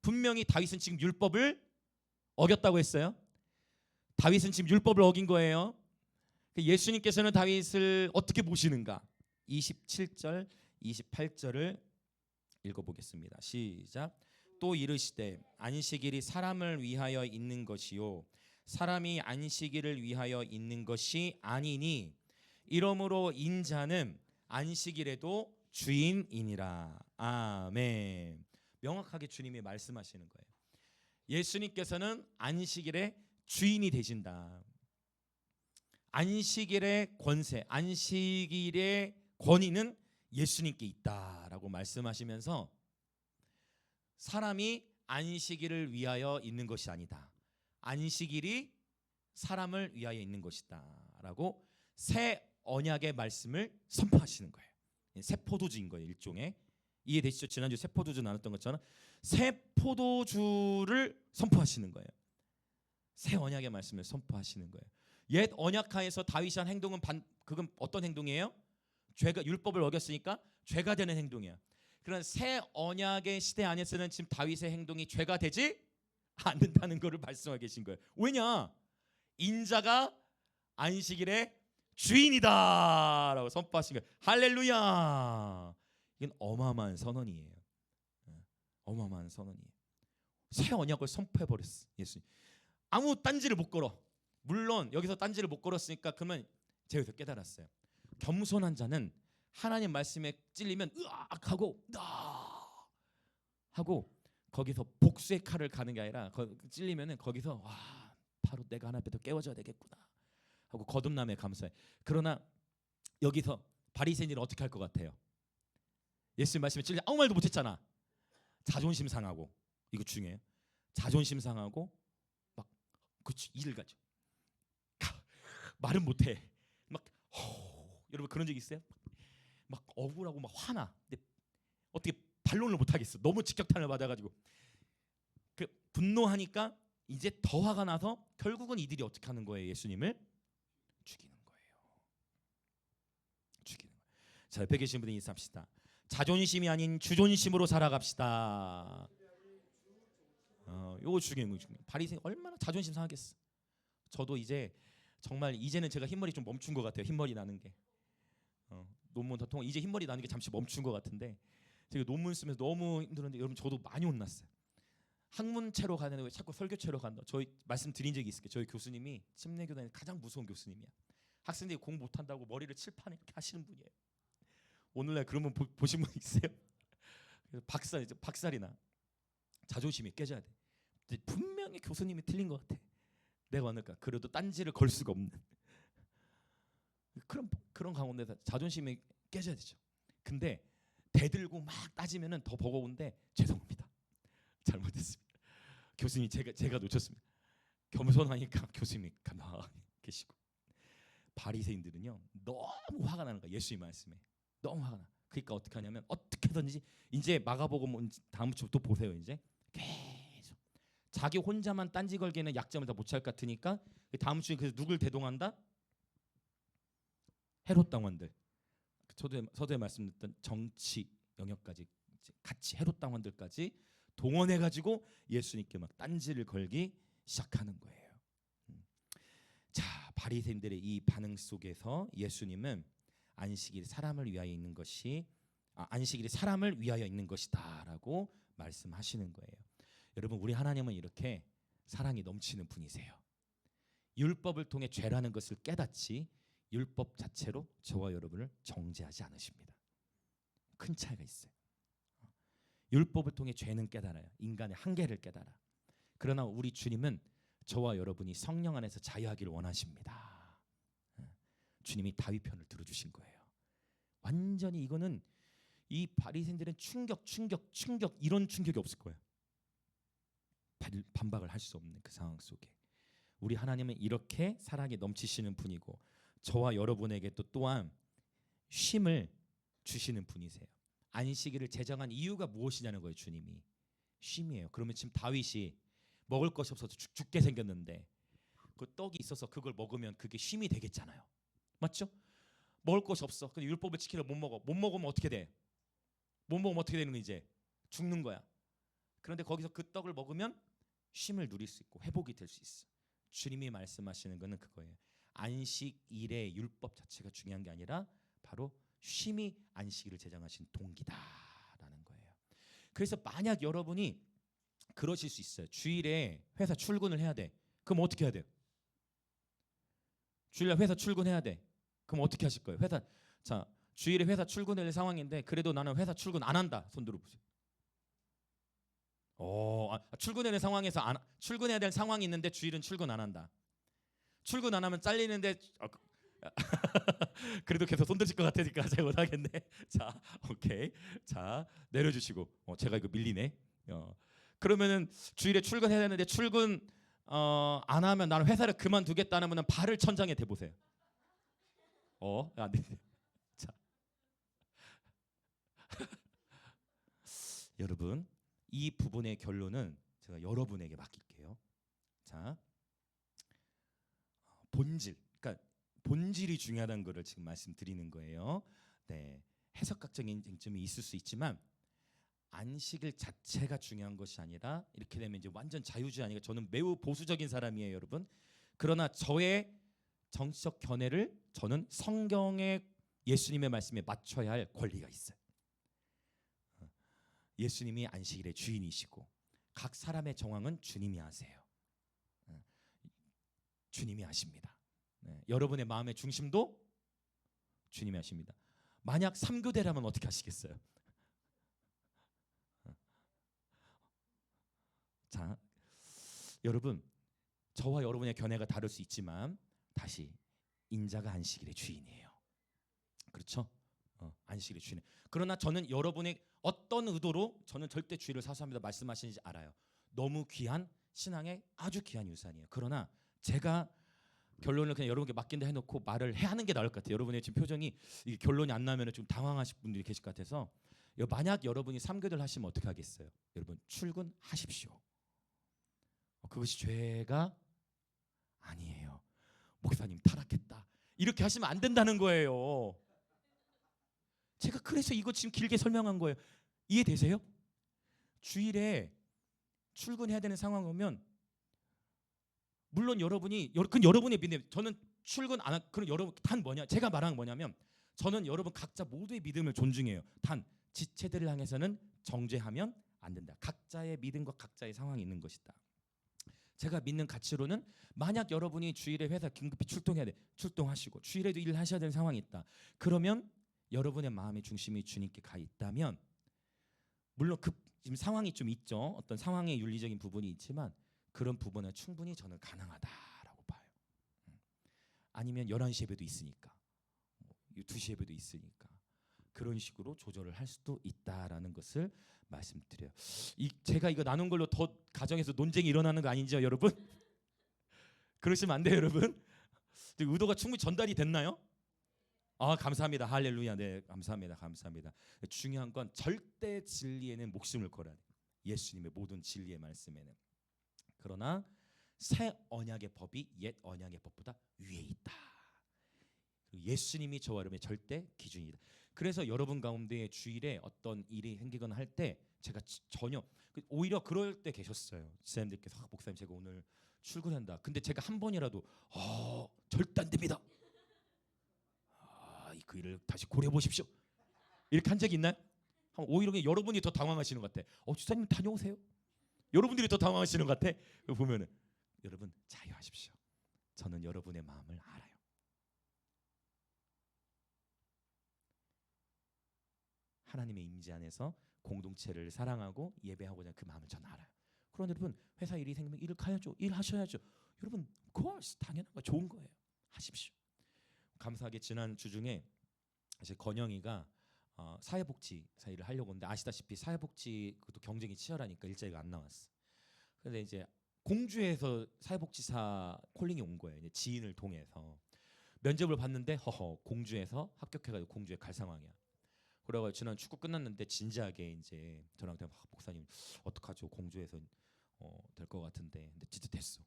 분명히 다윗은 지금 율법을 어겼다고 했어요. 다윗은 지금 율법을 어긴 거예요. 예수님께서는 다윗을 어떻게 보시는가? 27절, 28절을 읽어보겠습니다. 시작. 또 이르시되 안식일이 사람을 위하여 있는 것이요 사람이 안식일을 위하여 있는 것이 아니니 이러므로 인자는 안식일에도 주인이니라. 아멘. 명확하게 주님이 말씀하시는 거예요. 예수님께서는 안식일의 주인이 되신다. 안식일의 권세, 안식일의 권위는 예수님께 있다라고 말씀하시면서 사람이 안식일을 위하여 있는 것이 아니다. 안식일이 사람을 위하여 있는 것이다라고 새 언약의 말씀을 선포하시는 거예요. 새 포도주인 거예요. 일종의. 이해되시죠? 지난주 새 포도주 나눴던 것처럼 새 포도주를 선포하시는 거예요. 새 언약의 말씀을 선포하시는 거예요. 옛 언약하에서 다윗이 한 행동은 그건 어떤 행동이에요? 죄가 율법을 어겼으니까 죄가 되는 행동이야. 그런 새 언약의 시대 안에서는 지금 다윗의 행동이 죄가 되지 않는다는 것을 말씀하고 계신 거예요. 왜냐? 인자가 안식일의 주인이다라고 선포하신 거예요. 할렐루야. 이건 어마어마한 선언이에요. 어마어마한 선언이에요. 새 언약을 선포해 버렸어. 예수님. 아무 딴지를 못 걸어. 물론 여기서 딴지를 못 걸었으니까 그러면 제가 여기서 깨달았어요. 겸손한 자는 하나님 말씀에 찔리면 으악 하고 하고 거기서 복수의 칼을 가는 게 아니라 찔리면은 거기서 와 바로 내가 하나님 앞에 깨워져야 되겠구나 하고 거듭남에 감사해. 그러나 여기서 바리새인은 어떻게 할 것 같아요? 예수님 말씀에 찔려 아무 말도 못했잖아. 자존심 상하고 이거 중요해요. 자존심 상하고 막 그치 일을 가죠. 말은 못해. 막 여러분 그런 적 있어요? 막 억울하고 막 화나. 근데 어떻게 반론을 못 하겠어. 너무 직격탄을 받아가지고 그 분노하니까 이제 더 화가 나서 결국은 이들이 어떻게 하는 거예요? 예수님을 죽이는 거예요. 죽이는 거예요. 자, 옆에 계신 분이 인사합시다. 자존심이 아닌 주존심으로 살아갑시다. 요거 중요해요. 바리새인 얼마나 자존심 상하겠어. 저도 이제 정말 이제는 제가 흰머리 좀 멈춘 것 같아요. 흰머리 나는 게 논문 더 통 이제 흰머리 나는 게 잠시 멈춘 것 같은데 제가 논문 쓰면서 너무 힘들었는데 여러분 저도 많이 혼났어요. 학문체로 가는데 왜 자꾸 설교체로 간다. 저희 말씀드린 적이 있을게요. 저희 교수님이 침례교단의 가장 무서운 교수님이야. 학생들이 공부 못한다고 머리를 칠판에 이렇게 하시는 분이에요. 오늘날 그런 분 보신 분 있어요? 박살이 나. 자존심이 깨져야 돼. 근데 분명히 교수님이 틀린 것 같아. 내가 어떨까? 그래도 딴지를 걸 수가 없는 그런 가운데서 자존심이 깨져야 되죠. 근데 대들고 막 따지면은 더 버거운데 죄송합니다. 잘못했습니다. 교수님 제가 놓쳤습니다. 겸손하니까 교수님이 가만히 계시고 바리새인들은요 너무 화가 나는 거야. 예수님 말씀에 너무 화가 나. 그러니까 어떻게 하냐면 어떻게든지 이제 마가복음 다음 주부터 보세요. 이제 계속 자기 혼자만 딴지 걸기에는 약점을 다 못 찾을 것 같으니까 다음 주에 그래서 누굴 대동한다? 헤롯 당원들. 서두에 말씀드렸던 정치 영역까지 같이 헤롯 당원들까지 동원해가지고 예수님께 막 딴지를 걸기 시작하는 거예요. 자, 바리새인들의 이 반응 속에서 예수님은 안식일이 사람을 위하여 있는 것이다라고 말씀하시는 거예요. 여러분 우리 하나님은 이렇게 사랑이 넘치는 분이세요. 율법을 통해 죄라는 것을 깨닫지 율법 자체로 저와 여러분을 정죄하지 않으십니다. 큰 차이가 있어요. 율법을 통해 죄는 깨달아요. 인간의 한계를 깨달아. 그러나 우리 주님은 저와 여러분이 성령 안에서 자유하기를 원하십니다. 주님이 다윗 편을 들어주신 거예요. 완전히 이거는 이 바리새인들은 충격 이런 충격이 없을 거예요. 반박을 할 수 없는 그 상황 속에 우리 하나님은 이렇게 사랑이 넘치시는 분이고 저와 여러분에게 또한 쉼을 주시는 분이세요. 안식일을 제정한 이유가 무엇이냐는 거예요. 주님이 쉼이에요. 그러면 지금 다윗이 먹을 것이 없어서 죽게 생겼는데 그 떡이 있어서 그걸 먹으면 그게 쉼이 되겠잖아요. 맞죠? 먹을 것이 없어. 근데 율법을 지키려 못 먹어. 못 먹으면 어떻게 돼? 못 먹으면 어떻게 되는 거 이제 죽는 거야. 그런데 거기서 그 떡을 먹으면 쉼을 누릴 수 있고 회복이 될 수 있어. 주님이 말씀하시는 거는 그거예요. 안식일의 율법 자체가 중요한 게 아니라 바로 쉼이 안식일을 제정하신 동기다라는 거예요. 그래서 만약 여러분이 그러실 수 있어요. 주일에 회사 출근을 해야 돼. 그럼 어떻게 해야 돼요? 주일에 회사 출근해야 돼. 그럼 어떻게 하실 거예요? 주일에 회사 출근할 상황인데 그래도 나는 회사 출근 안 한다. 손 들어보세요. 출근해야 상황에서 출근해야 될 상황이 있는데 주일은 출근 안 한다. 출근 안 하면 잘리는데 그래도 계속 손 드실 것 같으니까 제가 못하겠네. 자, 오케이. 자, 내려주시고 제가 이거 밀리네. 그러면은 주일에 출근해야 되는데 출근 안 하면 나는 회사를 그만두겠다는 발을 천장에 대보세요. 안 돼. 자, 여러분 이 부분의 결론은 제가 여러분에게 맡길게요. 자, 그러니까 본질이 중요하다는 것을 지금 말씀드리는 거예요. 네, 해석학적인 쟁점이 있을 수 있지만 안식일 자체가 중요한 것이 아니라 이렇게 되면 이제 완전 자유주의니까 저는 매우 보수적인 사람이에요, 여러분. 그러나 저의 정치적 견해를 저는 성경의 예수님의 말씀에 맞춰야 할 권리가 있어요. 예수님이 안식일의 주인이시고 각 사람의 정황은 주님이 아세요. 주님이 아십니다. 여러분의 마음의 중심도 주님이 아십니다. 만약 3교대라면 어떻게 하시겠어요? 자, 여러분 저와 여러분의 견해가 다를 수 있지만 다시 인자가 안식일의 주인이에요. 그렇죠? 안식일의 주인. 그러나 저는 여러분의 어떤 의도로 저는 절대 주일을 사수합니다 말씀하시는지 알아요. 너무 귀한 신앙의 아주 귀한 유산이에요. 그러나 제가 결론을 그냥 여러분께 맡긴다 해놓고 말을 해야 하는 게 나을 것 같아요. 여러분의 지금 표정이 이게 결론이 안 나면 좀 당황하실 분들이 계실 것 같아서 만약 여러분이 3교대를 하시면 어떻게 하겠어요? 여러분 출근하십시오. 그것이 죄가 아니에요. 목사님 타락했다. 이렇게 하시면 안 된다는 거예요. 제가 그래서 이거 지금 길게 설명한 거예요. 이해되세요? 주일에 출근해야 되는 상황 오면 물론 그건 여러분의 믿음. 저는 출근 안 하. 그럼 여러분 단 뭐냐? 제가 말하는 건 뭐냐면 저는 여러분 각자 모두의 믿음을 존중해요. 단 지체들을 향해서는 정죄하면 안 된다. 각자의 믿음과 각자의 상황이 있는 것이다. 제가 믿는 가치로는 만약 여러분이 주일에 회사 긴급히 출동해야 돼. 출동하시고 주일에도 일을 하셔야 되는 상황이 있다. 그러면 여러분의 마음의 중심이 주님께 가 있다면 물론 지금 상황이 좀 있죠. 어떤 상황의 윤리적인 부분이 있지만 그런 부분은 충분히 저는 가능하다라고 봐요. 아니면 11시 예배도 있으니까 2시 예배도 있으니까 그런 식으로 조절을 할 수도 있다라는 것을 말씀드려요. 제가 이거 나눈 걸로 더 가정에서 논쟁이 일어나는 거 아니죠, 여러분? 그러시면 안 돼요, 여러분. 의도가 충분히 전달이 됐나요? 감사합니다. 할렐루야. 네, 감사합니다. 중요한 건 절대 진리에는 목숨을 걸어야 돼요. 예수님의 모든 진리의 말씀에는. 그러나 새 언약의 법이 옛 언약의 법보다 위에 있다. 예수님이 저와 여러분의 절대 기준이다. 그래서 여러분 가운데 주일에 어떤 일이 생기거나 할 때 제가 전혀 오히려 그럴 때 계셨어요. 지사님들께서 목사님 제가 오늘 출근한다. 근데 제가 한 번이라도 절대 안 됩니다. 그 일을 다시 고려해 보십시오. 이렇게 한 적이 있나요? 오히려 여러분이 더 당황하시는 것 같아. 주사님 다녀오세요. 여러분들이 더 당황하시는 것 같아. 보면은 여러분 자유하십시오. 저는 여러분의 마음을 알아요. 하나님의 임재 안에서 공동체를 사랑하고 예배하고자 그 마음을 저는 알아요. 그런데 여러분 회사 일이 생기면 일을 가야죠. 일하셔야죠. 여러분 그것이 당연한 거 좋은 거예요. 하십시오. 감사하게 지난 주 중에 이제 건영이가 사회복지사 일을 하려고 했는데 아시다시피 사회복지 그것도 경쟁이 치열하니까 일자리가 안 나왔어. 근데 이제 공주에서 사회복지사 콜링이 온 거예요. 이제 지인을 통해서 면접을 봤는데 공주에서 합격해가지고 공주에 갈 상황이야. 그래가지고 지난 축구 끝났는데 진지하게 이제 저랑 목사님 어떡하죠? 공주에서 될 것 같은데 근데 진짜 됐어.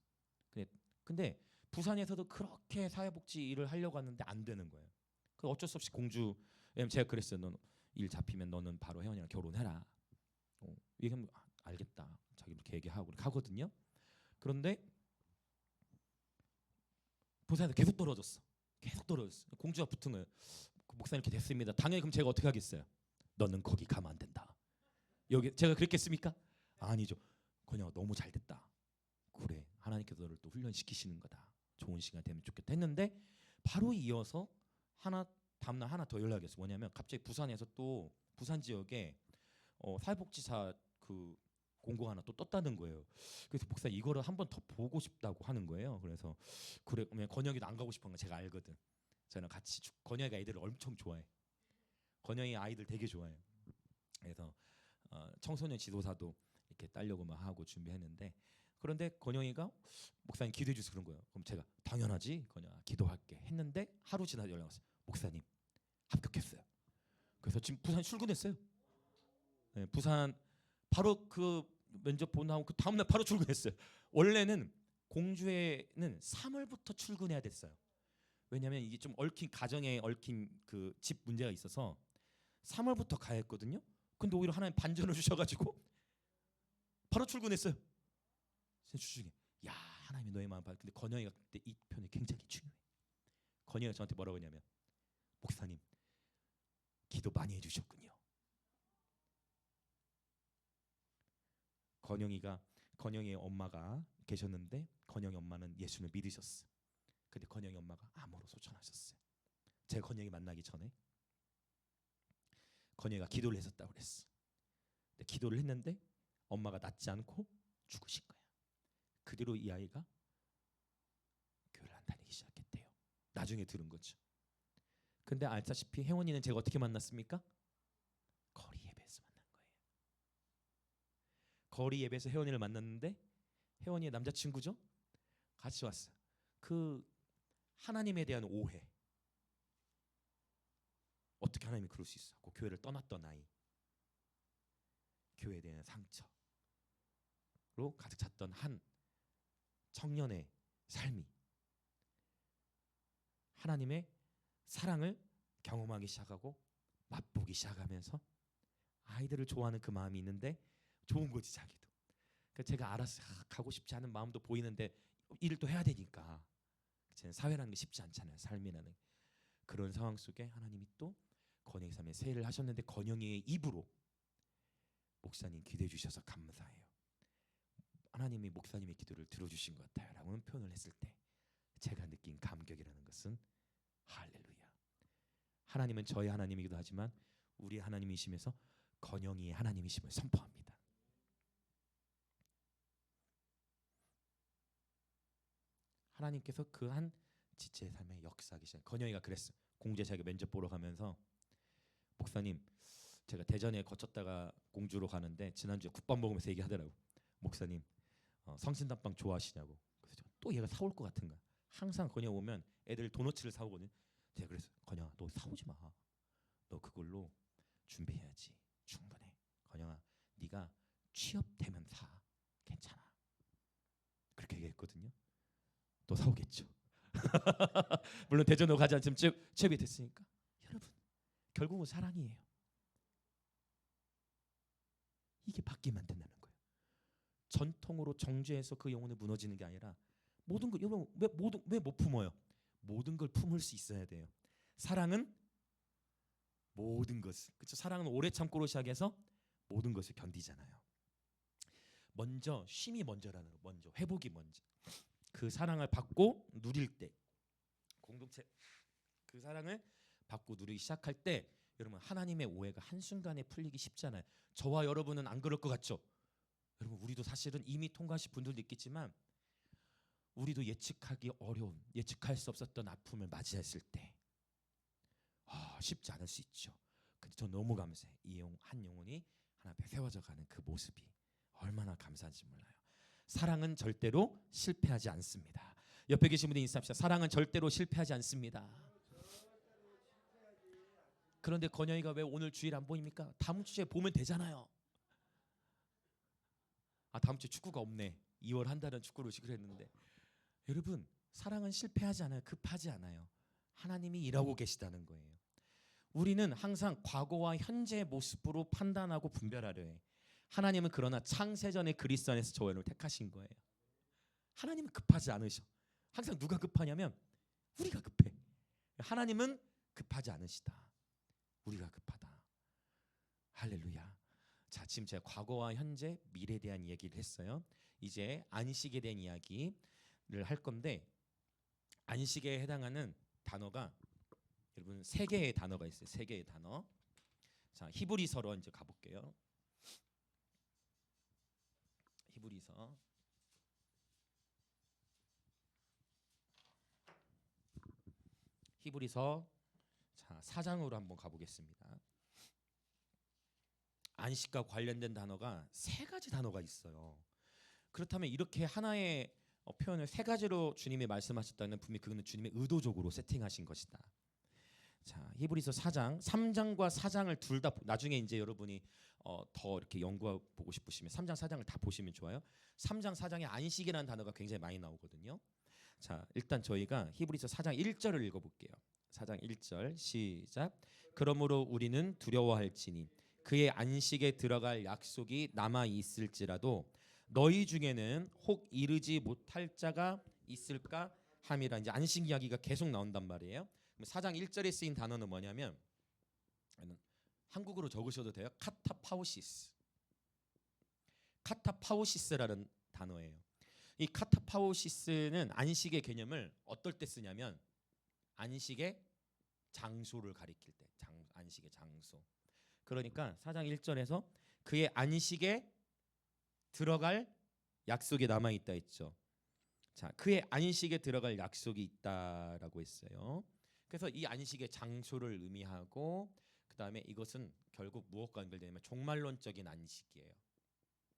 근데 부산에서도 그렇게 사회복지 일을 하려고 하는데 안 되는 거예요. 그 어쩔 수 없이 공주 왜냐면 제가 그랬어요. 너 일 잡히면 너는 바로 혜원이랑 결혼해라. 얘기하면 알겠다. 자기 이렇게 얘기하고 가거든요. 그런데 부산에서 계속 떨어졌어. 공주가 붙은 거예요. 목사님 이렇게 됐습니다. 당연히 그럼 제가 어떻게 하겠어요? 너는 거기 가면 안 된다. 여기 제가 그랬겠습니까? 아니죠. 그냥 너무 잘 됐다. 그래 하나님께서 너를 또 훈련시키시는 거다. 좋은 시간 되면 좋겠다 했는데 바로 이어서 다음날 하나 더 연락이 왔어요. 뭐냐면 갑자기 부산에서 또 부산 지역에 사회복지사 그 공고가 하나 또 떴다는 거예요. 그래서 목사 이거를 한번 더 보고 싶다고 하는 거예요. 그래서 그래 건영이도 안 가고 싶은 거 제가 알거든. 저는 같이 건영이가 애들을 엄청 좋아해. 건영이 아이들 되게 좋아해. 그래서 청소년 지도사도 이렇게 따려고 막 하고 준비했는데 그런데 건영이가 목사님 기도해 주세요 그런 거예요. 그럼 제가 당연하지 건영아 기도할게 했는데 하루 지나서 연락 왔어요. 목사님 합격했어요. 그래서 지금 부산 출근했어요. 네, 부산 바로 그 면접 보고 나온 그 다음날 바로 출근했어요. 원래는 공주에는 3월부터 출근해야 됐어요. 왜냐하면 이게 좀 가정에 얽힌 그 집 문제가 있어서 3월부터 가야 했거든요. 근데 오히려 하나님 반전을 주셔가지고 바로 출근했어요. 주중에 야 하나님이 너의 마음 봐. 근데 건영이가 그때 이 편이 굉장히 중요해. 건영이가 저한테 뭐라고 했냐면 목사님 기도 많이 해주셨군요. 건영이의 엄마가 계셨는데 건영이 엄마는 예수를 믿으셨어. 근데 건영이 엄마가 암으로 소천하셨어요. 제가 건영이 만나기 전에 건영이가 기도를 했었다고 그랬어. 근데 기도를 했는데 엄마가 낫지 않고 죽으신 거야. 그 뒤로 이 아이가 교회를 안 다니기 시작했대요. 나중에 들은 거죠. 근데 알다시피 혜원이는 제가 어떻게 만났습니까? 거리 예배에서 만난 거예요. 거리 예배에서 혜원이를 만났는데 혜원이의 남자친구죠? 같이 왔어요. 그 하나님에 대한 오해 어떻게 하나님이 그럴 수 있어? 그 교회를 떠났던 아이 교회에 대한 상처로 가득 찼던 한 청년의 삶이 하나님의 사랑을 경험하기 시작하고 맛보기 시작하면서 아이들을 좋아하는 그 마음이 있는데 좋은 거지 자기도. 그러니까 제가 알아서 가고 싶지 않은 마음도 보이는데 일을 또 해야 되니까 사회라는 게 쉽지 않잖아요. 삶이라는 그런 상황 속에 하나님이 또 건영이 삶에 세일을 하셨는데 건영이의 입으로 목사님 기도해 주셔서 감사해요. 하나님이 목사님의 기도를 들어주신 것 같아요 라고는 표현을 했을 때 제가 느낀 감격이라는 것은 할렐루야. 하나님은 저의 하나님이기도 하지만 우리 하나님이시면서 건영이의 하나님이심을 선포합니다. 하나님께서 그 한 지체의 삶에 역사하기 시작. 건영이가 그랬어. 공제자에게 면접 보러 가면서 목사님 제가 대전에 거쳤다가 공주로 가는데 지난주에 국밥 먹으면서 얘기하더라고. 목사님 성신단빵 좋아하시냐고. 그래서 또 얘가 사올 것 같은 거야. 항상 건영 오면 애들 도너츠를 사오거든. 제가 그래서 건영아 너 사오지 마. 너 그걸로 준비해야지. 충분해. 건영아 네가 취업되면 사. 괜찮아. 그렇게 얘기했거든요. 또 사오겠죠. 물론 대전으로 가지 않지만 취업이 됐으니까. 여러분 결국은 사랑이에요. 이게 바뀌면 안 된다는 거예요. 전통으로 정죄해서 그 영혼이 무너지는 게 아니라 모든 걸 여러분 왜 못 품어요? 모든 걸 품을 수 있어야 돼요. 사랑은 모든 것을 그렇죠. 사랑은 오래 참고로 시작해서 모든 것을 견디잖아요. 먼저 쉼이 먼저라는 거. 먼저 회복이 먼저. 그 사랑을 받고 누릴 때 공동체 그 사랑을 받고 누리기 시작할 때 여러분 하나님의 오해가 한순간에 풀리기 쉽잖아요. 저와 여러분은 안 그럴 것 같죠? 여러분 우리도 사실은 이미 통과하신 분들도 있겠지만 우리도 예측하기 어려운 예측할 수 없었던 아픔을 맞이했을 때 쉽지 않을 수 있죠. 근데 저 너무 감사해. 이 한 영혼이 하나 앞에 세워져 가는 그 모습이 얼마나 감사한지 몰라요. 사랑은 절대로 실패하지 않습니다. 옆에 계신 분이 인사합시다. 사랑은 절대로 실패하지 않습니다. 그런데 건영이가 왜 오늘 주일 안 보입니까? 다음 주에 보면 되잖아요. 다음 주에 축구가 없네. 2월 한 달은 축구를 쉬기로 했는데 여러분 사랑은 실패하지 않아요. 급하지 않아요. 하나님이 일하고 계시다는 거예요. 우리는 항상 과거와 현재의 모습으로 판단하고 분별하려 해. 하나님은 그러나 창세전의 그리스도 안에서 저 여러분을 택하신 거예요. 하나님은 급하지 않으셔. 항상 누가 급하냐면 우리가 급해. 하나님은 급하지 않으시다. 우리가 급하다. 할렐루야. 자, 지금 제가 과거와 현재, 미래에 대한 얘기를 했어요. 이제 안식에 대한 이야기를 할 건데 안식에 해당하는 단어가 여러분 3개의 단어가 있어요. 3개의 단어. 자, 히브리서로 이제 가볼게요. 히브리서 자 4장으로 한번 가보겠습니다. 안식과 관련된 단어가 3가지 단어가 있어요. 그렇다면 이렇게 하나의 표현을 3가지로 주님이 말씀하셨다는 분명히 그거는 주님의 의도적으로 세팅하신 것이다. 자, 히브리서 4장, 3장과 4장을 둘 다 나중에 이제 여러분이 더 이렇게 연구해 보고 싶으시면 3장, 4장을 다 보시면 좋아요. 3장, 4장에 안식이라는 단어가 굉장히 많이 나오거든요. 자, 일단 저희가 히브리서 4장 1절을 읽어볼게요. 4장 1절 시작. 그러므로 우리는 두려워할지니 그의 안식에 들어갈 약속이 남아 있을지라도 너희 중에는 혹 이르지 못할 자가 있을까 함이라. 이제 안식 이야기가 계속 나온단 말이에요. 4장 1절에 쓰인 단어는 뭐냐면 한국어로 적으셔도 돼요. 카타파우시스라는 단어예요. 이 카타파우시스는 안식의 개념을 어떨 때 쓰냐면 안식의 장소를 가리킬 때 안식의 장소. 그러니까 4장 1절에서 그의 안식에 들어갈 약속이 남아 있다 했죠. 자, 그의 안식에 들어갈 약속이 있다라고 했어요. 그래서 이 안식의 장소를 의미하고 그다음에 이것은 결국 무엇과 연결되냐면 종말론적인 안식이에요.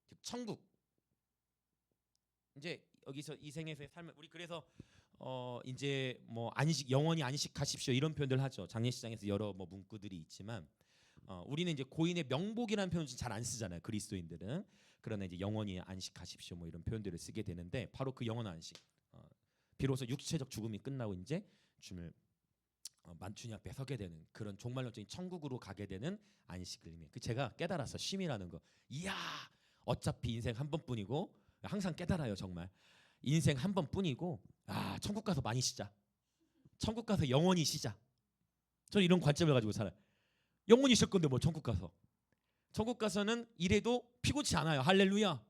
즉 천국. 이제 여기서 이 생에서의 삶을 우리 그래서 이제 뭐 안식 영원히 안식하십시오 이런 표현들 하죠. 장례식장에서 여러 뭐 문구들이 있지만 우리는 이제 고인의 명복이라는 표현을 잘 안 쓰잖아요. 그리스도인들은. 그러나 이제 영원히 안식하십시오 뭐 이런 표현들을 쓰게 되는데 바로 그 영원한 안식. 비로소 육체적 죽음이 끝나고 이제 주님을 주님 앞에 서게 되는 그런 종말론적인 천국으로 가게 되는 안식을 의미해요. 그 제가 깨달았어. 쉼이라는 거. 이야, 어차피 인생 한 번뿐이고 항상 깨달아요. 정말 인생 한 번뿐이고 천국 가서 많이 쉬자. 천국 가서 영원히 쉬자. 저는 이런 관점을 가지고 살아요. 영원히 쉴 건데 뭐 천국 가서. 천국 가서는 이래도 피곤치 않아요. 할렐루야.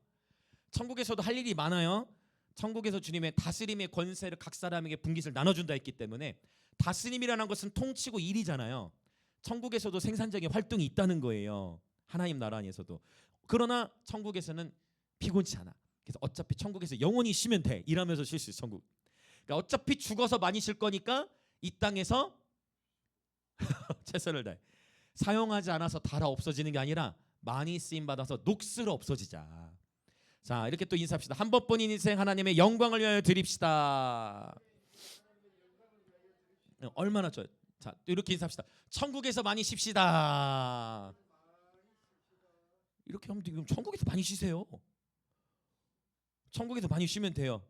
천국에서도 할 일이 많아요. 천국에서 주님의 다스림의 권세를 각 사람에게 분깃을 나눠준다 했기 때문에 다스림이라는 것은 통치고 일이잖아요. 천국에서도 생산적인 활동이 있다는 거예요. 하나님 나라 안에서도. 그러나 천국에서는 피곤치 않아. 그래서 어차피 천국에서 영원히 쉬면 돼. 일하면서 쉴 수 있어. 천국. 그러니까 어차피 죽어서 많이 쉴 거니까 이 땅에서 최선을 다해. 사용하지 않아서 달아 없어지는 게 아니라 많이 쓰임 받아서 녹슬어 없어지자. 자, 이렇게 또 인사합시다. 한 번뿐인 인생 하나님의 영광을 위하여 드립시다. 얼마나 좋아요. 자, 이렇게 인사합시다. 천국에서 많이 쉽시다. 이렇게 하면 지금 천국에서 많이 쉬세요. 천국에서 많이 쉬면 돼요.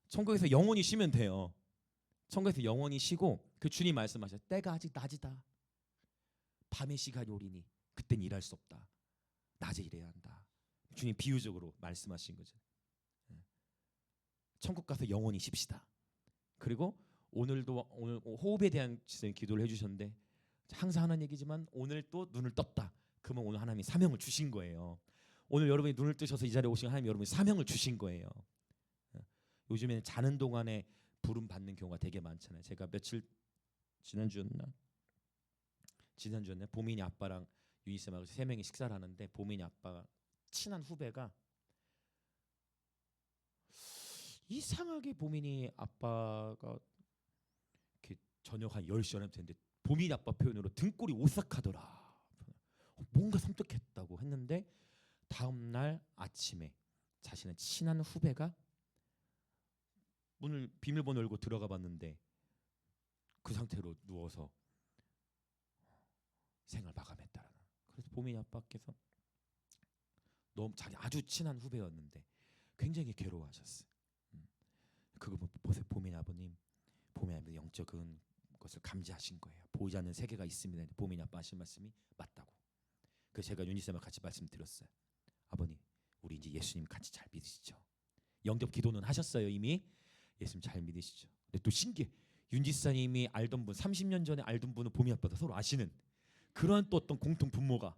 천국에서 영원히 쉬면 돼요. 천국에서 영원히 쉬고 그 주님 말씀하셨어요. 때가 아직 낮이다. 밤의 시간이 오리니 그땐 일할 수 없다. 낮에 일해야 한다. 주님 비유적으로 말씀하신 거죠. 천국 가서 영원히 쉽시다. 그리고 오늘 호흡에 대한 기도를 해주셨는데 항상 하는 얘기지만 오늘 또 눈을 떴다. 그러면 오늘 하나님이 사명을 주신 거예요. 오늘 여러분이 눈을 뜨셔서 이 자리에 오신 하나님 여러분이 사명을 주신 거예요. 요즘에는 자는 동안에 부름 받는 경우가 되게 많잖아요. 제가 며칠 지난주였나 보민이 아빠랑 유이쌤하고 3명이 식사를 하는데 보민이 아빠가 친한 후배가 이상하게 보민이 아빠가 이렇게 저녁 한 10시 전에 됐는데 보민이 아빠 표현으로 등골이 오싹하더라. 뭔가 섬뜩했다고 했는데 다음 날 아침에 자신의 친한 후배가 문을 비밀번호 열고 들어가 봤는데 그 상태로 누워서 생을 마감했다라는. 그래서 보민이 아빠께서 너무 자기 아주 친한 후배였는데 굉장히 괴로워하셨어요. 그거 보세요. 보민이 아버님 영적인 것을 감지하신 거예요. 보이지 않는 세계가 있습니다. 보민이 아빠 하신 말씀이 맞다고. 그래서 제가 윤희쌤과 같이 말씀드렸어요. 아버님 우리 이제 예수님 같이 잘 믿으시죠? 영접 기도는 하셨어요 이미. 예수님 잘 믿으시죠? 근데 또 신기해. 윤지사님이 알던 분 30년 전에 알던 분은 보미 아빠도 서로 아시는 그런 또 어떤 공통 분모가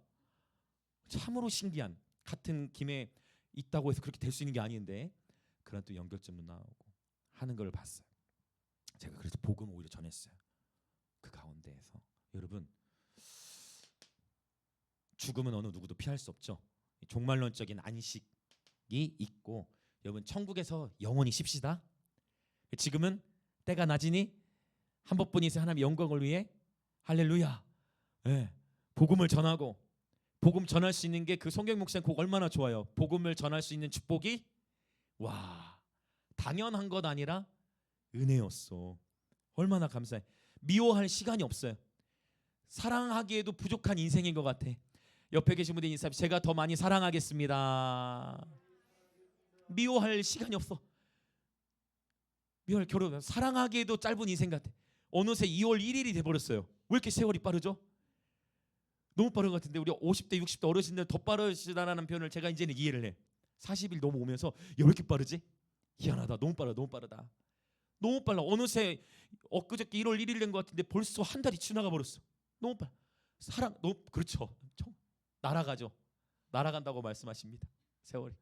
참으로 신기한 같은 김에 있다고 해서 그렇게 될 수 있는 게 아닌데 그런 또 연결점도 나오고 하는 걸 봤어요. 제가 그래서 복음을 오히려 전했어요. 그 가운데에서 여러분 죽음은 어느 누구도 피할 수 없죠. 종말론적인 안식이 있고 여러분 천국에서 영원히 쉽시다. 지금은 때가 낮으니 한 번뿐이서 하나님의 영광을 위해 할렐루야. 복음을 전하고 복음 전할 수 있는 게 그 성경 목사님 곡 얼마나 좋아요. 복음을 전할 수 있는 축복이 와 당연한 것 아니라 은혜였어. 얼마나 감사해. 미워할 시간이 없어요. 사랑하기에도 부족한 인생인 것 같아. 옆에 계신 분들 인사. 제가 더 많이 사랑하겠습니다. 미워할 시간이 없어. 미워할 결혼 사랑하기에도 짧은 인생 같아. 어느새 2월 1일이 돼버렸어요. 왜 이렇게 세월이 빠르죠? 너무 빠른 것 같은데 우리 50대 60대 어르신들 더 빠르시다라는 표현을 제가 이제는 이해를 해. 40일 넘어오면서 왜 이렇게 빠르지? 희한하다. 너무 빠르다. 너무 빨라. 어느새 엊그저께 1월 1일 된 것 같은데 벌써 한 달이 지나가 버렸어. 너무 빨라. 사랑 너무 그렇죠. 날아가죠. 날아간다고 말씀하십니다. 세월이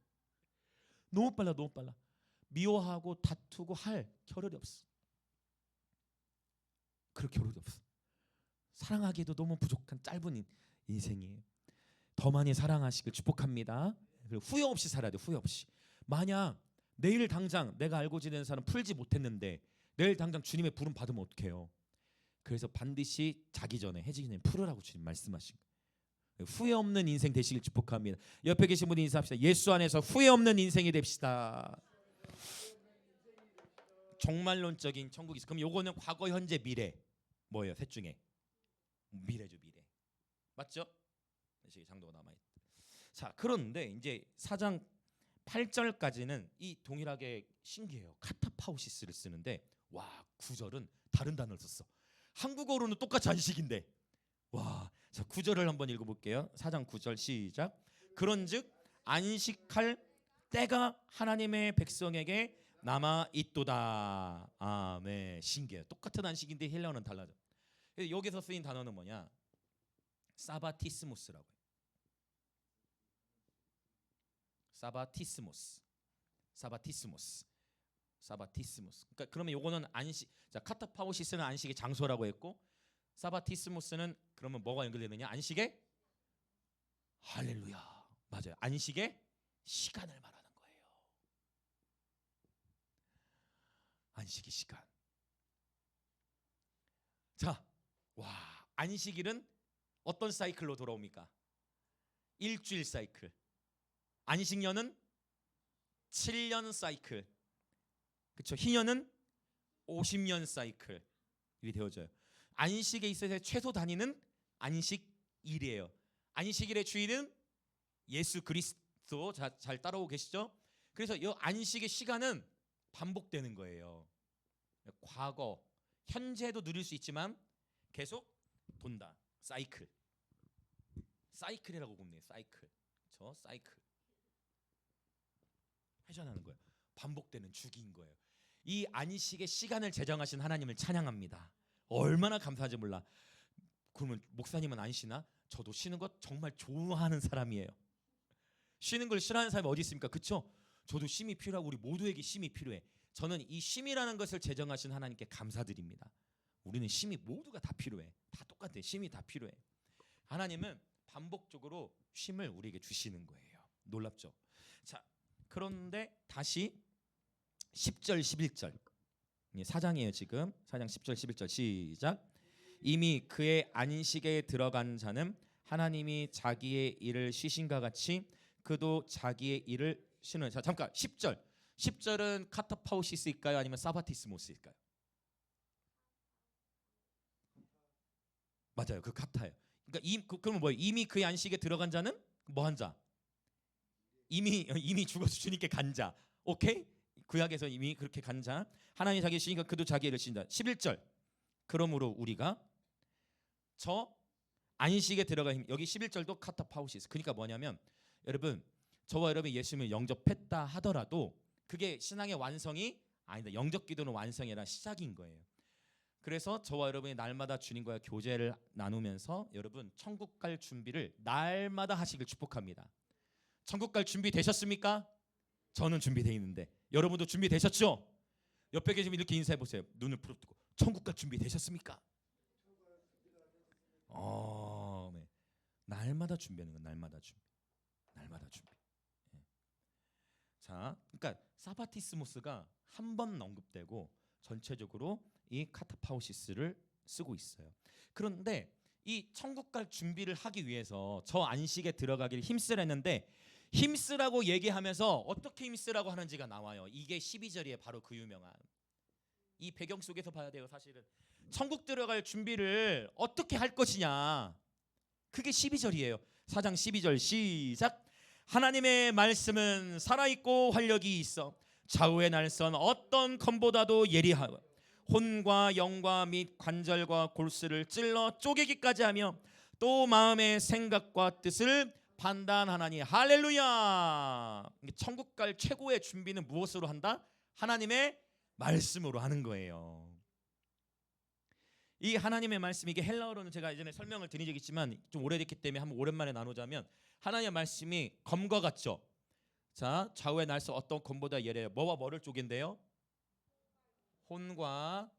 너무 빨라. 미워하고 다투고 할 겨를이 없어. 그럴 겨를이 없어. 사랑하기에도 너무 부족한 짧은 인생이에요. 더 많이 사랑하시길 축복합니다. 그리고 후회 없이 살아야 돼. 후회 없이. 만약 내일 당장 내가 알고 지내는 사람 풀지 못했는데 내일 당장 주님의 부름 받으면 어떡해요? 그래서 반드시 자기 전에 해지기 전에 풀으라고 주님 말씀하신 거예요. 후회 없는 인생 되시길 축복합니다. 옆에 계신 분이 인사합시다. 예수 안에서 후회 없는 인생이 됩시다. 종말론적인 천국이 있어. 그럼 요거는 과거, 현재, 미래 뭐예요? 셋 중에 미래죠. 미래 맞죠? 안식의 장도가 남아 있다. 자, 그런데 이제 4장 8절까지는 이 동일하게 신기해요. 카타파우시스를 쓰는데 와, 9절은 다른 단어를 썼어. 한국어로는 똑같이 안식인데 와, 자 9절을 한번 읽어볼게요. 4장 9절 시작. 그런즉 안식할 때가 하나님의 백성에게 남아 있도다. 아멘. 신기해요. 똑같은 안식인데 헬라어는 달라져. 여기서 쓰인 단어는 뭐냐? 사바티스모스라고 해요. 사바티스모스. 그러니까 그러면 요거는 안식. 자, 카타파오시스는 안식의 장소라고 했고, 사바티스모스는 그러면 뭐가 연결되느냐? 안식의 할렐루야. 맞아요. 안식의 시간을 말하는 거예요. 안식의 시간. 자, 와, 안식일은 어떤 사이클로 돌아옵니까? 일주일 사이클. 안식년은 7년 사이클. 그렇죠? 희년은 50년 사이클. 이게 되어져요. 안식에 있어서 최소 단위는 안식일이에요. 안식일의 주인은 예수 그리스도. 잘 따라오고 계시죠? 그래서 이 안식의 시간은 반복되는 거예요. 과거, 현재도 누릴 수 있지만 계속 돈다. 사이클. 사이클이라고 봅니다. 사이클. 저 사이클. 회전하는 거예요. 반복되는 주기인 거예요. 이 안식의 시간을 제정하신 하나님을 찬양합니다. 얼마나 감사한지 몰라. 그러면 목사님은 안 쉬나? 저도 쉬는 거 정말 좋아하는 사람이에요. 쉬는 걸 싫어하는 사람이 어디 있습니까? 그렇죠? 저도 쉼이 필요하고 우리 모두에게 쉼이 필요해. 저는 이 쉼이라는 것을 제정하신 하나님께 감사드립니다. 우리는 쉼이 모두가 다 필요해. 다 똑같아. 쉼이 다 필요해. 하나님은 반복적으로 쉼을 우리에게 주시는 거예요. 놀랍죠? 자, 그런데 다시 10절 11절 4장이에요. 지금 4장 10절 11절 시작. 이미 그의 안식에 들어간 자는 하나님이 자기의 일을 쉬신가 같이 그도 자기의 일을 쉬는. 자, 잠깐 10절은 카타파우시스일까요? 아니면 사바티스모스일까요? 맞아요. 그 카타예요. 그러니까 그러면 뭐예요? 이미 그의 안식에 들어간 자는 뭐한 자? 이미 죽어서 주님께 간 자. 오케이? 구약에서 이미 그렇게 간 자. 하나님이 자기 쉬니까 그도 자기 일을 쉬신다. 11절. 그러므로 우리가 저 안식에 들어가 힘. 여기 11절도 카타파우시스. 그러니까 뭐냐면 여러분, 저와 여러분이 예수님을 영접했다 하더라도 그게 신앙의 완성이 아니다. 영접 기도는 완성이 아니라 시작인 거예요. 그래서 저와 여러분이 날마다 주님과의 교제를 나누면서 여러분 천국 갈 준비를 날마다 하시길 축복합니다. 천국 갈 준비 되셨습니까? 저는 준비되어 있는데 여러분도 준비되셨죠? 옆에 계시면 이렇게 인사해 보세요. 눈을 부릅뜨고 천국 갈 준비 되셨습니까? 네. 날마다 준비하는 건 날마다 준비. 예. 자, 그러니까 사바티스모스가 한 번 언급되고 전체적으로 이 카타파우시스를 쓰고 있어요. 그런데 이 천국 갈 준비를 하기 위해서 저 안식에 들어가기를 힘쓰랬는데 힘쓰라고 얘기하면서 어떻게 힘쓰라고 하는지가 나와요. 이게 12절이에요. 바로 그 유명한. 이 배경 속에서 봐야 돼요. 사실은 천국 들어갈 준비를 어떻게 할 것이냐. 그게 12절이에요. 4장 12절 시작. 하나님의 말씀은 살아있고 활력이 있어 좌우의 날선 어떤 검보다도 예리하고 혼과 영과 및 관절과 골수를 찔러 쪼개기까지 하며 또 마음의 생각과 뜻을 판단하나니. 할렐루야. 천국 갈 최고의 준비는 무엇으로 한다? 하나님의 말씀으로 하는 거예요. 이 하나님의 말씀, 이게 헬라어로는 제가 예전에 설명을 드린 적이 있지만 좀 오래됐기 때문에 한번 오랜만에 나누자면 하나님의 말씀이 검과 같죠. 자, 좌우의 날선 어떤 검보다 예래요. 뭐와 뭐를 쪼갠대요? 혼과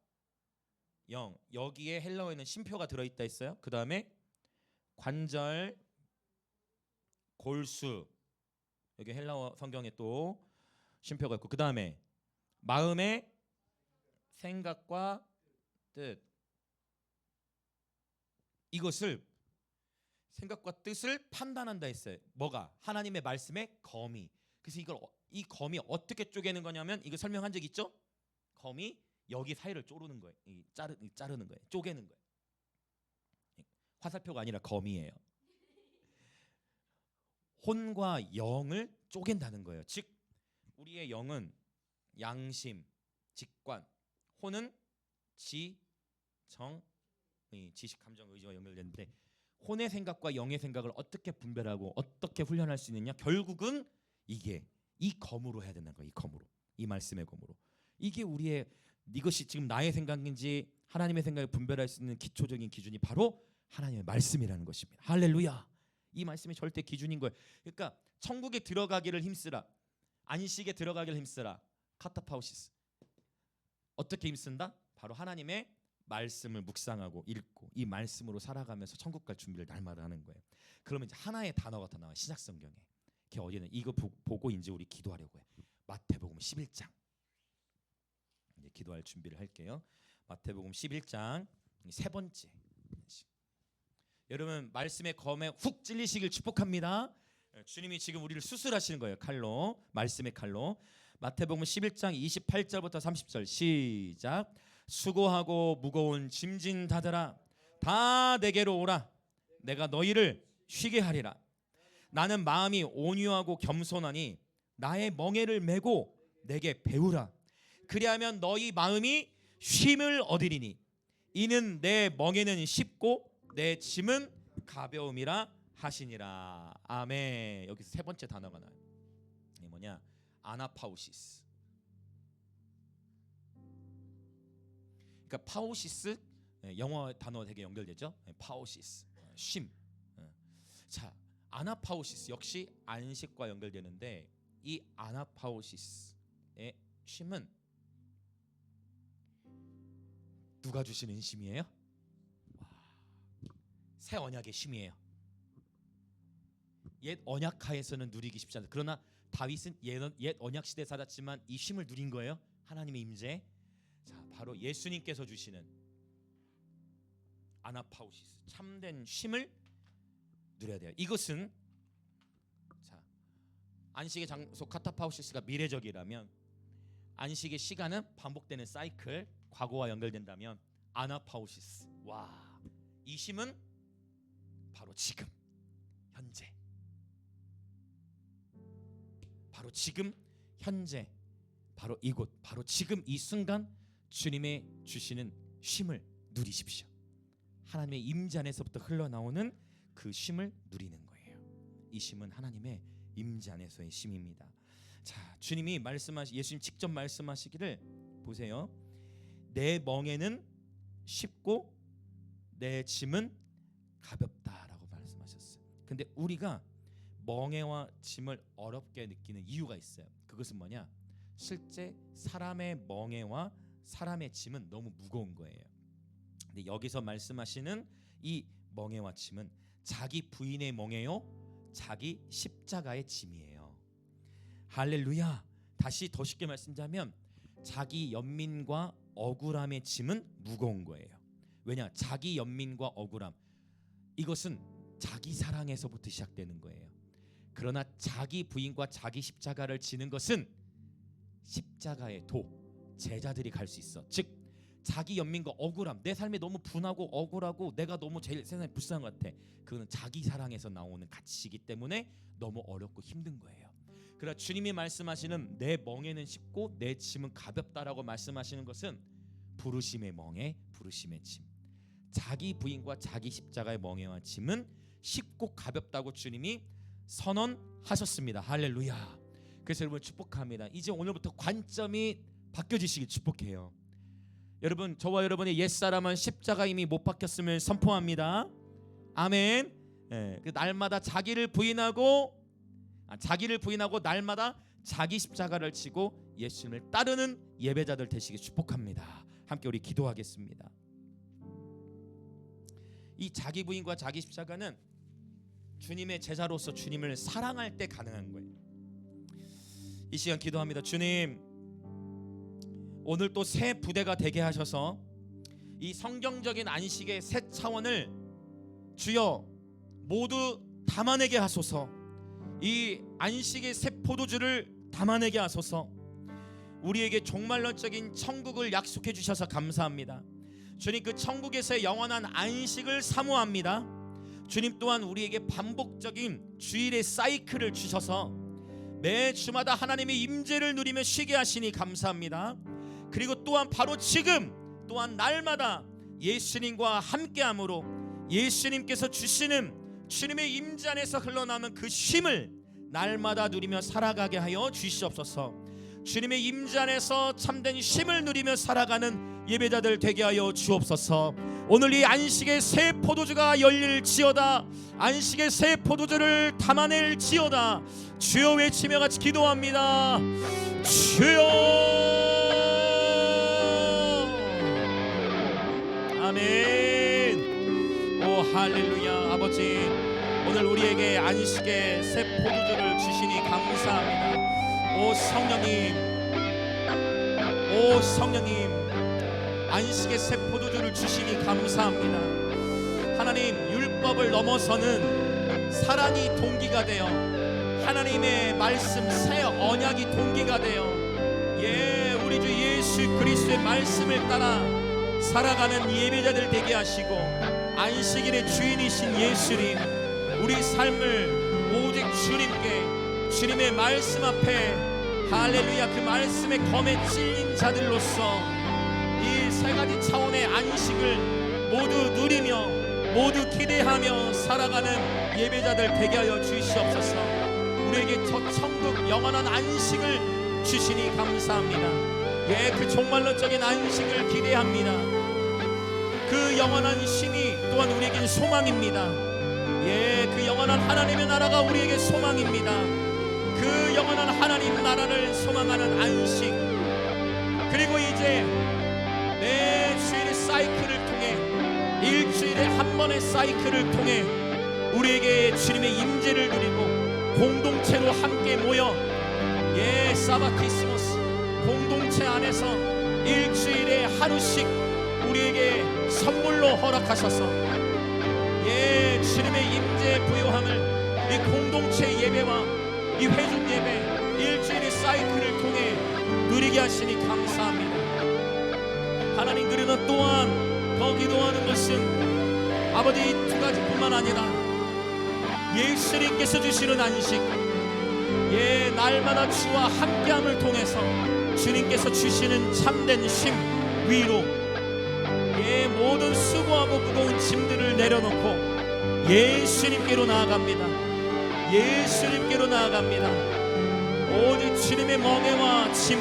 영. 여기에 헬라어에는 쉼표가 들어있다 했어요. 그 다음에 관절, 골수. 여기 헬라어 성경에 또 쉼표가 있고 그 다음에 마음의 생각과 뜻. 이것을 생각과 뜻을 판단한다 했어요. 뭐가? 하나님의 말씀의 검이. 그래서 이 검이 어떻게 쪼개는 거냐면 이거 설명한 적 있죠? 검이 여기 사이를 쪼르는 거예요. 자르는 거예요. 쪼개는 거예요. 화살표가 아니라 검이에요. 혼과 영을 쪼갠다는 거예요. 즉 우리의 영은 양심, 직관, 혼은 지, 정, 지식, 감정, 의지와 연결되는데 혼의 생각과 영의 생각을 어떻게 분별하고 어떻게 훈련할 수 있느냐? 결국은 이게 이 검으로 해야 된다는 거예요. 이 검으로, 이 말씀의 검으로. 이게 우리의 이것이 지금 나의 생각인지 하나님의 생각을 분별할 수 있는 기초적인 기준이 바로 하나님의 말씀이라는 것입니다. 할렐루야. 이 말씀이 절대 기준인 거예요. 그러니까 천국에 들어가기를 힘쓰라, 안식에 들어가기를 힘쓰라. 카타파우시스. 어떻게 힘쓴다? 바로 하나님의 말씀을 묵상하고 읽고 이 말씀으로 살아가면서 천국 갈 준비를 날마다 하는 거예요. 그러면 이제 하나의 단어가 더 나와요. 신약 성경에. 그게 어디는 이거 보고 이제 우리 기도하려고 해요. 마태복음 11장. 이제 기도할 준비를 할게요. 마태복음 11장 세 번째. 여러분 말씀의 검에 훅 찔리시길 축복합니다. 주님이 지금 우리를 수술하시는 거예요. 칼로, 말씀의 칼로. 마태복음 11장 28절부터 30절 시작. 수고하고 무거운 짐진 자들아 다 내게로 오라. 내가 너희를 쉬게 하리라. 나는 마음이 온유하고 겸손하니 나의 멍에를 메고 내게 배우라. 그리하면 너희 마음이 쉼을 얻으리니 이는 내 멍에는 쉽고 내 짐은 가벼움이라 하시니라. 아멘. 여기서 세 번째 단어가 나와요. 이게 뭐냐? 아나파우시스. 그러니까 파우시스, 영어 단어 되게 연결되죠. 파우시스, 쉼. 자, 아나파우시스 역시 안식과 연결되는데 이 아나파우시스의 쉼은 누가 주시는 쉼이에요? 새 언약의 쉼이에요. 옛 언약하에서는 누리기 쉽지 않다. 그러나 다윗은 옛 언약 시대에 살았지만 이 쉼을 누린 거예요. 하나님의 임재. 자, 바로 예수님께서 주시는 아나파우시스, 참된 쉼을 누려야 돼요. 이것은 자, 안식의 장소 카타파우시스가 미래적이라면 안식의 시간은 반복되는 사이클, 과거와 연결된다면 아나파우시스, 와, 이 쉼은 바로 지금, 현재. 바로 지금, 현재, 바로 이곳, 바로 지금 이 순간 주님의 주시는 쉼을 누리십시오. 하나님의 임재 안에서부터 흘러나오는 그 쉼을 누리는 거예요. 이 쉼은 하나님의 임재 안에서의 쉼입니다. 자, 주님이 예수님 직접 말씀하시기를 보세요. 내 멍에는 쉽고 내 짐은 가볍다라고 말씀하셨어요. 근데 우리가 멍에와 짐을 어렵게 느끼는 이유가 있어요. 그것은 뭐냐? 실제 사람의 멍에와 사람의 짐은 너무 무거운 거예요. 근데 여기서 말씀하시는 이 멍에와 짐은 자기 부인의 멍에요, 자기 십자가의 짐이에요. 할렐루야. 다시 더 쉽게 말씀드리면 자기 연민과 억울함의 짐은 무거운 거예요. 왜냐? 자기 연민과 억울함, 이것은 자기 사랑에서부터 시작되는 거예요. 그러나 자기 부인과 자기 십자가를 지는 것은 십자가의 도, 제자들이 갈 수 있어. 즉 자기 연민과 억울함, 내 삶이 너무 분하고 억울하고 내가 너무 제일 세상에 불쌍한 것 같아. 그거는 자기 사랑에서 나오는 가치이기 때문에 너무 어렵고 힘든 거예요. 그러나 주님이 말씀하시는 내 멍에는 쉽고 내 짐은 가볍다라고 말씀하시는 것은 부르심의 멍에, 부르심의 짐, 자기 부인과 자기 십자가의 멍에와 짐은 쉽고 가볍다고 주님이 선언하셨습니다. 할렐루야. 그래서 여러분 축복합니다. 이제 오늘부터 관점이 바뀌어지시길 축복해요. 여러분, 저와 여러분의 옛사람은 십자가 이미 못 박혔음을 선포합니다. 아멘. 날마다 자기를 부인하고 날마다 자기 십자가를 지고 예수님을 따르는 예배자들 되시길 축복합니다. 함께 우리 기도하겠습니다. 이 자기 부인과 자기 십자가는 주님의 제자로서 주님을 사랑할 때 가능한 거예요. 이 시간 기도합니다. 주님, 오늘 또 새 부대가 되게 하셔서 이 성경적인 안식의 새 차원을 주여 모두 담아내게 하소서. 이 안식의 새 포도주를 담아내게 하소서. 우리에게 종말론적인 천국을 약속해 주셔서 감사합니다. 주님, 그 천국에서의 영원한 안식을 사모합니다. 주님 또한 우리에게 반복적인 주일의 사이클을 주셔서 매 주마다 하나님의 임재를 누리며 쉬게 하시니 감사합니다. 그리고 또한 바로 지금 또한 날마다 예수님과 함께함으로 예수님께서 주시는 주님의 임재 안에서 흘러나오는 그 쉼을 날마다 누리며 살아가게 하여 주시옵소서. 주님의 임재 안에서 참된 쉼을 누리며 살아가는 예배자들 되게 하여 주옵소서. 오늘 이 안식의 새 포도주가 열릴지어다. 안식의 새 포도주를 담아낼지어다. 주여 외치며 같이 기도합니다. 주여. 아멘. 오 할렐루야. 아버지, 오늘 우리에게 안식의 새 포도주를 주시니 감사합니다. 오 성령님, 오 성령님, 안식의 새 포도주를 주시니 감사합니다. 하나님, 율법을 넘어서는 사랑이 동기가 되어 하나님의 말씀 새 언약이 동기가 되어 우리 주 예수 그리스도의 말씀을 따라 살아가는 예배자들 되게 하시고, 안식일의 주인이신 예수님, 우리 삶을 오직 주님께, 주님의 말씀 앞에 할렐루야 그 말씀의 검에 찔린 자들로서 이 세 가지 차원의 안식을 모두 누리며 모두 기대하며 살아가는 예배자들 되게 하여 주시옵소서. 우리에게 저 천국 영원한 안식을 주시니 감사합니다. 그 종말론적인 안식을 기대합니다. 그 영원한 쉼이 또한 우리에겐 소망입니다. 그 영원한 하나님의 나라가 우리에게 소망입니다. 그 영원한 하나님 나라를 소망하는 안식, 그리고 이제 매 주일의 사이클을 통해 일주일에 한 번의 사이클을 통해 우리에게 주님의 임재를 누리고 공동체로 함께 모여 사바티스모스 공동체 안에서 일주일에 하루씩 우리에게 선물로 허락하셔서 주님의 임재 부요함을 이 공동체 예배와 이 회중 예배 일주일의 사이클을 통해 누리게 하시니 감사합니다. 하나님, 그러나 또한 더 기도하는 것은 아버지 이 두 가지뿐만 아니라 예수님께서 주시는 안식, 날마다 주와 함께함을 통해서 주님께서 주시는 참된 쉼, 위로, 모든 수고하고 무거운 짐들을 내려놓고 예수님께로 나아갑니다. 예수님께로 나아갑니다. 오직 주님의 멍에와 짐,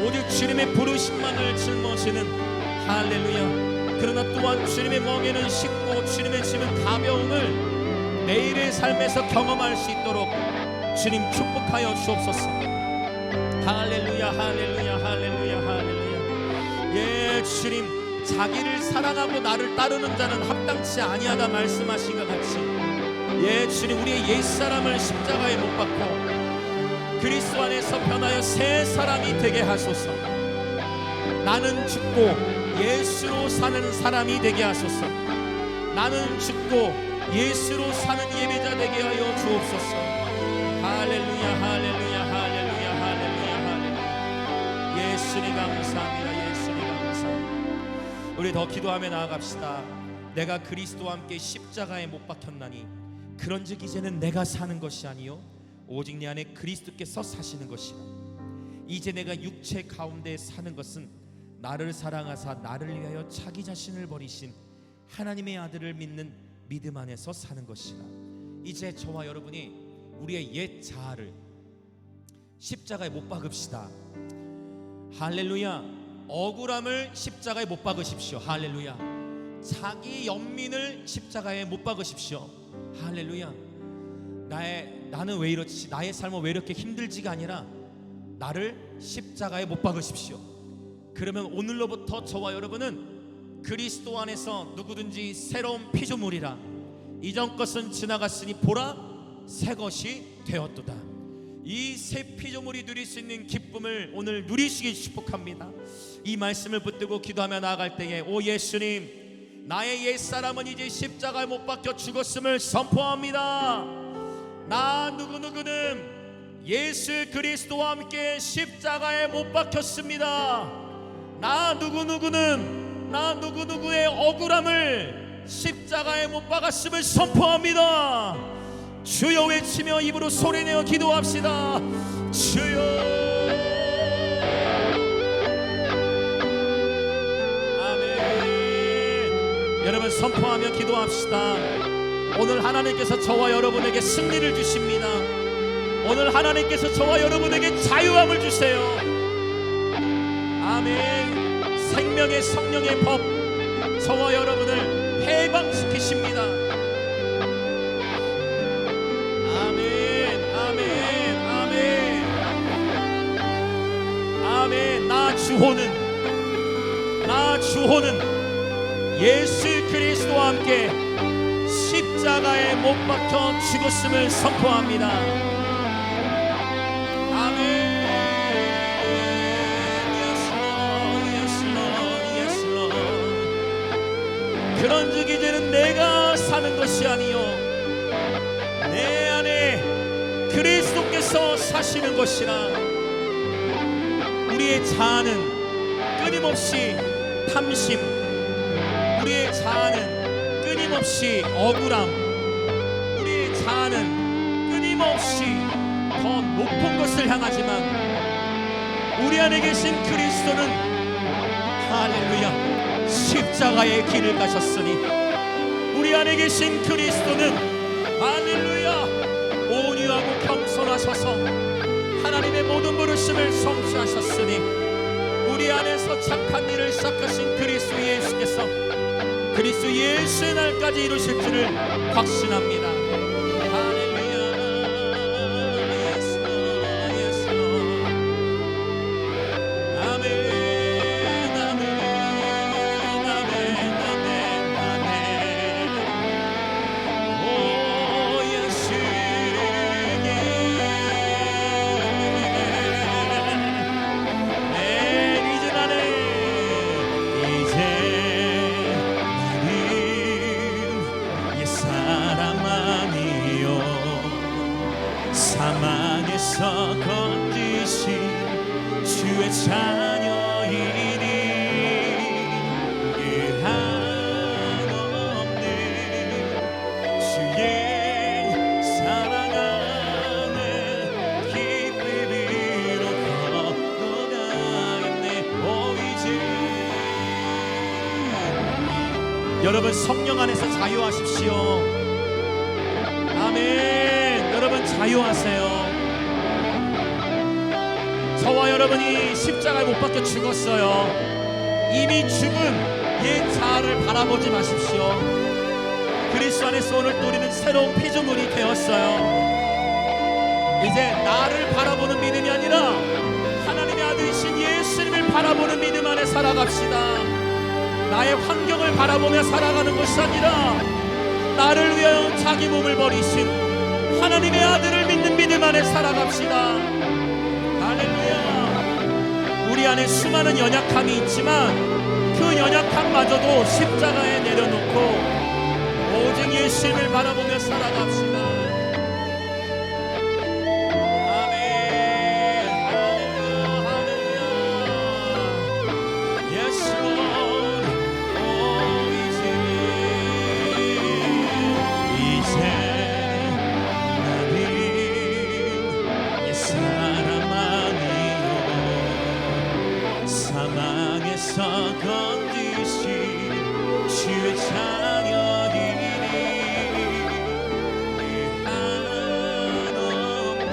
오직 주님의 부르심만을 짊어지는 할렐루야. 그러나 또한 주님의 멍에는 쉽고 주님의 짐은 가벼움을 매일의 삶에서 경험할 수 있도록 주님 축복하여 주옵소서. 할렐루야 할렐루야 할렐루야 할렐루야. 주님, 자기를 사랑하고 나를 따르는 자는 합당치 아니하다 말씀하신 것 같이 주님, 우리의 옛사람을 십자가에 못 박고 그리스도 안에서 변하여 새 사람이 되게 하소서. 나는 죽고 예수로 사는 사람이 되게 하소서. 나는 죽고 예수로 사는 예배자 되게 하여 주옵소서. 할렐루야 할렐루야 할렐루야 할렐루야 할렐루야. 예수님 감사합니다. 예수님 감사합니다. 우리 더 기도하며 나아갑시다. 내가 그리스도와 함께 십자가에 못 박혔나니 그런즉 이제는 내가 사는 것이 아니요 오직 내 안에 그리스도께서 사시는 것이라. 이제 내가 육체 가운데 사는 것은 나를 사랑하사 나를 위하여 자기 자신을 버리신 하나님의 아들을 믿는 믿음 안에서 사는 것이라. 이제 저와 여러분이 우리의 옛 자아를 십자가에 못 박읍시다. 할렐루야. 억울함을 십자가에 못 박으십시오. 할렐루야. 자기 연민을 십자가에 못 박으십시오. 할렐루야. 나는 왜 이렇지, 나의 삶은 왜 이렇게 힘들지가 아니라 나를 십자가에 못 박으십시오. 그러면 오늘로부터 저와 여러분은 그리스도 안에서 누구든지 새로운 피조물이라. 이전 것은 지나갔으니 보라 새 것이 되었도다. 이 새 피조물이 누릴 수 있는 기쁨을 오늘 누리시기 축복합니다. 이 말씀을 붙들고 기도하며 나아갈 때에 오 예수님, 나의 옛사람은 이제 십자가에 못 박혀 죽었음을 선포합니다. 나 누구누구는 예수 그리스도와 함께 십자가에 못 박혔습니다. 나 누구누구는 나 누구누구의 억울함을 십자가에 못 박았음을 선포합니다. 주여 외치며 입으로 소리내어 기도합시다. 주여. 아멘. 여러분 선포하며 기도합시다. 오늘 하나님께서 저와 여러분에게 승리를 주십니다. 오늘 하나님께서 저와 여러분에게 자유함을 주세요. 아멘. 생명의 성령의 법 저와 여러분을 해방시키십니다. 아멘. 아멘. 아멘. 아멘. 나 주호는 예수 그리스도와 함께 십자가에 못 박혀 죽었음을 선포합니다. 아멘. Yes Lord, yes Lord, yes Lord. 그런즉 이제는 내가 사는 것이 아니요 내 안에 그리스도께서 사시는 것이라. 우리의 자아는 끊임없이 탐심, 우리의 자아는 끊임없이 억울함, 우리의 자아는 끊임없이 더 높은 것을 향하지만 우리 안에 계신 그리스도는 할렐루야 십자가의 길을 가셨으니 우리 안에 계신 그리스도는 할렐루야 온유하고 겸손하셔서 하나님의 모든 부르심을 성취하셨으니 우리 안에서 착한 일을 시작하신 그리스도 예수께서 그리스도 예수의 날까지 이루실 줄을 확신합니다. 할렐루야. Yes Lord, yes Lord. 아멘. 아멘. 아멘. 아멘. 아멘. 오 예수. 사망에서 건지신 주의 자녀이니 한없는 주의 사랑 안에 기쁨으로 걸어가겠네. 오 이제 여러분 성령 안에서 자유하십시오. 아멘. 여러분 자유하세요. 저와 여러분이 십자가에 못 박혀 죽었어요. 이미 죽은 옛 자아를 바라보지 마십시오. 그리스도 안에서 오늘 또 우리는 새로운 피조물이 되었어요. 이제 나를 바라보는 믿음이 아니라 하나님의 아들이신 예수님을 바라보는 믿음 안에 살아갑시다. 나의 환경을 바라보며 살아가는 것이 아니라 나를 위하여 자기 몸을 버리신 하나님의 아들을 믿는 믿음 안에 살아갑시다. 할렐루야. 우리 안에 수많은 연약함이 있지만 그 연약함마저도 십자가에 내려놓고 오직 예수님을 바라보며 살아갑시다. 아멘. 할렐루야. 할렐루야. Yes Lord. 오 이제 사망에서 건지신 주의 자녀이니 한없는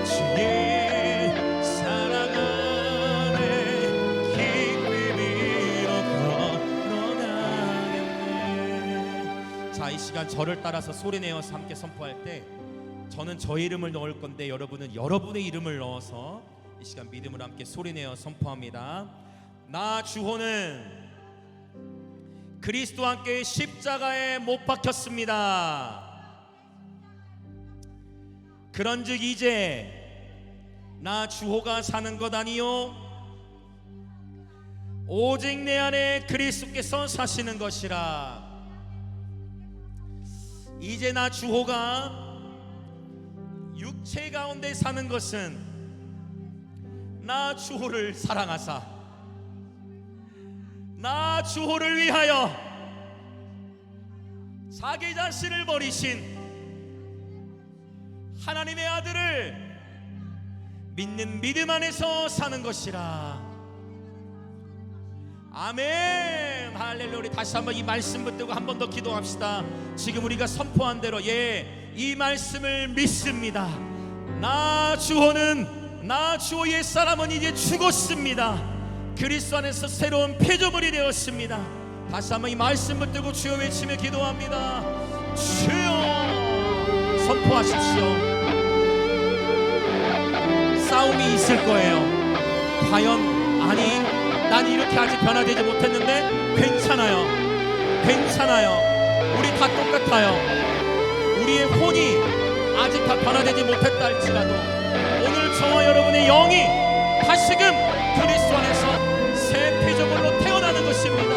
주의 사랑 안에 기쁨으로 걸어가겠네. 자, 이 시간 저를 따라서 소리내어서 함께 선포할 때 저는 저의 이름을 넣을 건데 여러분은 여러분의 이름을 넣어서 이 시간 믿음으로 함께 소리내어 선포합니다. 나 주호는 그리스도와 함께 십자가에 못 박혔습니다. 그런즉 이제 나 주호가 사는 것 아니요 오직 내 안에 그리스도께서 사시는 것이라. 이제 나 주호가 육체 가운데 사는 것은 나 주호를 사랑하사 나 주호를 위하여 자기 자신을 버리신 하나님의 아들을 믿는 믿음 안에서 사는 것이라. 아멘. 할렐루야. 우리 다시 한번 이 말씀 붙들고 한 번 더 기도합시다. 지금 우리가 선포한 대로 이 말씀을 믿습니다. 나 주호는, 나 주호 옛사람은 이제 죽었습니다. 그리스도 안에서 새로운 피조물이 되었습니다. 다시 한번 이 말씀 붙들고 주여 외치며 기도합니다. 주여. 선포하십시오. 싸움이 있을 거예요. 과연 아니 난 이렇게 아직 변화되지 못했는데 괜찮아요. 괜찮아요. 우리 다 똑같아요. 우리의 혼이 아직 다 변화되지 못했다 할지라도 오늘 저와 여러분의 영이 다시금 그리스도 안에서 새 피조물로 태어나는 것입니다.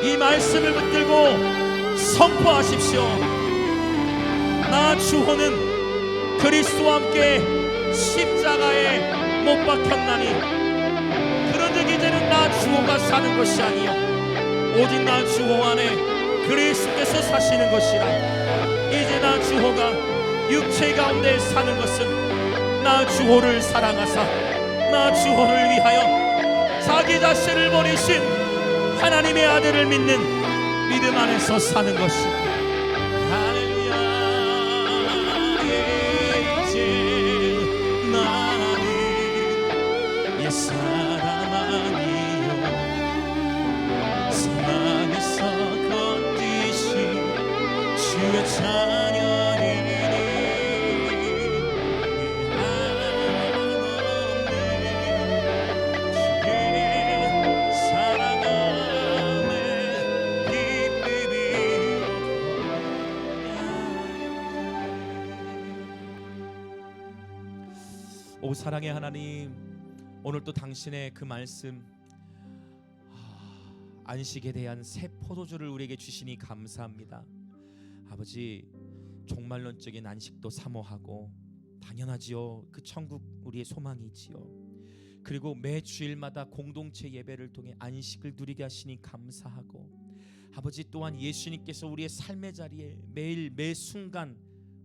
이 말씀을 붙들고 선포하십시오. 나 주호는 그리스도와 함께 십자가에 못 박혔나니 그런즉 이제는 나 주호가 사는 것이 아니요 오직 나 주호 안에 그리스도께서 사시는 것이라. 이제 나 주호가 육체 가운데 사는 것은 나 주호를 사랑하사 나 주호를 위하여 자기 자신을 버리신 하나님의 아들을 믿는 믿음 안에서 사는 것이라. 할렐루야. 이제 나는 옛사람 아니요 사랑에서 건지신 주의 자녀이니 주의 사랑 안에 기쁨이 오 사랑의 하나님, 오늘 또 당신의 그 말씀 안식에 대한 새 포도주를 우리에게 주시니 감사합니다. 아버지, 종말론적인 안식도 사모하고 당연하지요. 그 천국 우리의 소망이지요. 그리고 매 주일마다 공동체 예배를 통해 안식을 누리게 하시니 감사하고, 아버지 또한 예수님께서 우리의 삶의 자리에 매일 매 순간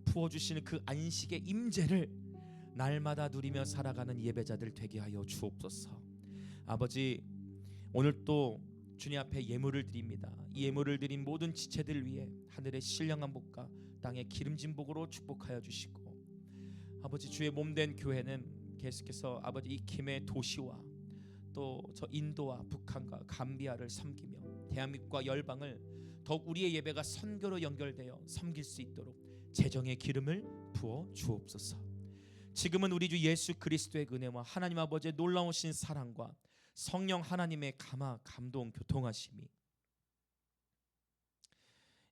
부어주시는 그 안식의 임재를 날마다 누리며 살아가는 예배자들 되게 하여 주옵소서. 아버지, 오늘 또 주님 앞에 예물을 드립니다. 이 예물을 드린 모든 지체들 위해 하늘의 신령한 복과 땅의 기름진 복으로 축복하여 주시고, 아버지 주의 몸된 교회는 계속해서 아버지 이 김해 도시와 또 저 인도와 북한과 감비아를 섬기며 대한민국과 열방을 더욱 우리의 예배가 선교로 연결되어 섬길 수 있도록 재정의 기름을 부어 주옵소서. 지금은 우리 주 예수 그리스도의 은혜와 하나님 아버지의 놀라우신 사랑과 성령 하나님의 감화, 감동, 교통하심이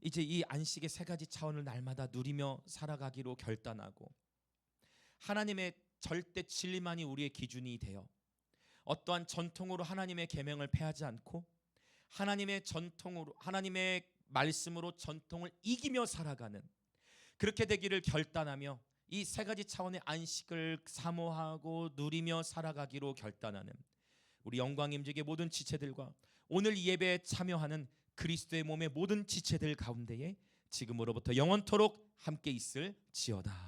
이제 이 안식의 세 가지 차원을 날마다 누리며 살아가기로 결단하고, 하나님의 절대 진리만이 우리의 기준이 되어 어떠한 전통으로 하나님의 계명을 폐하지 않고 하나님의 전통으로, 하나님의 말씀으로 전통을 이기며 살아가는, 그렇게 되기를 결단하며 이 세 가지 차원의 안식을 사모하고 누리며 살아가기로 결단하는 우리 영광임직의 모든 지체들과 오늘 이 예배에 참여하는 그리스도의 몸의 모든 지체들 가운데에 지금으로부터 영원토록 함께 있을지어다.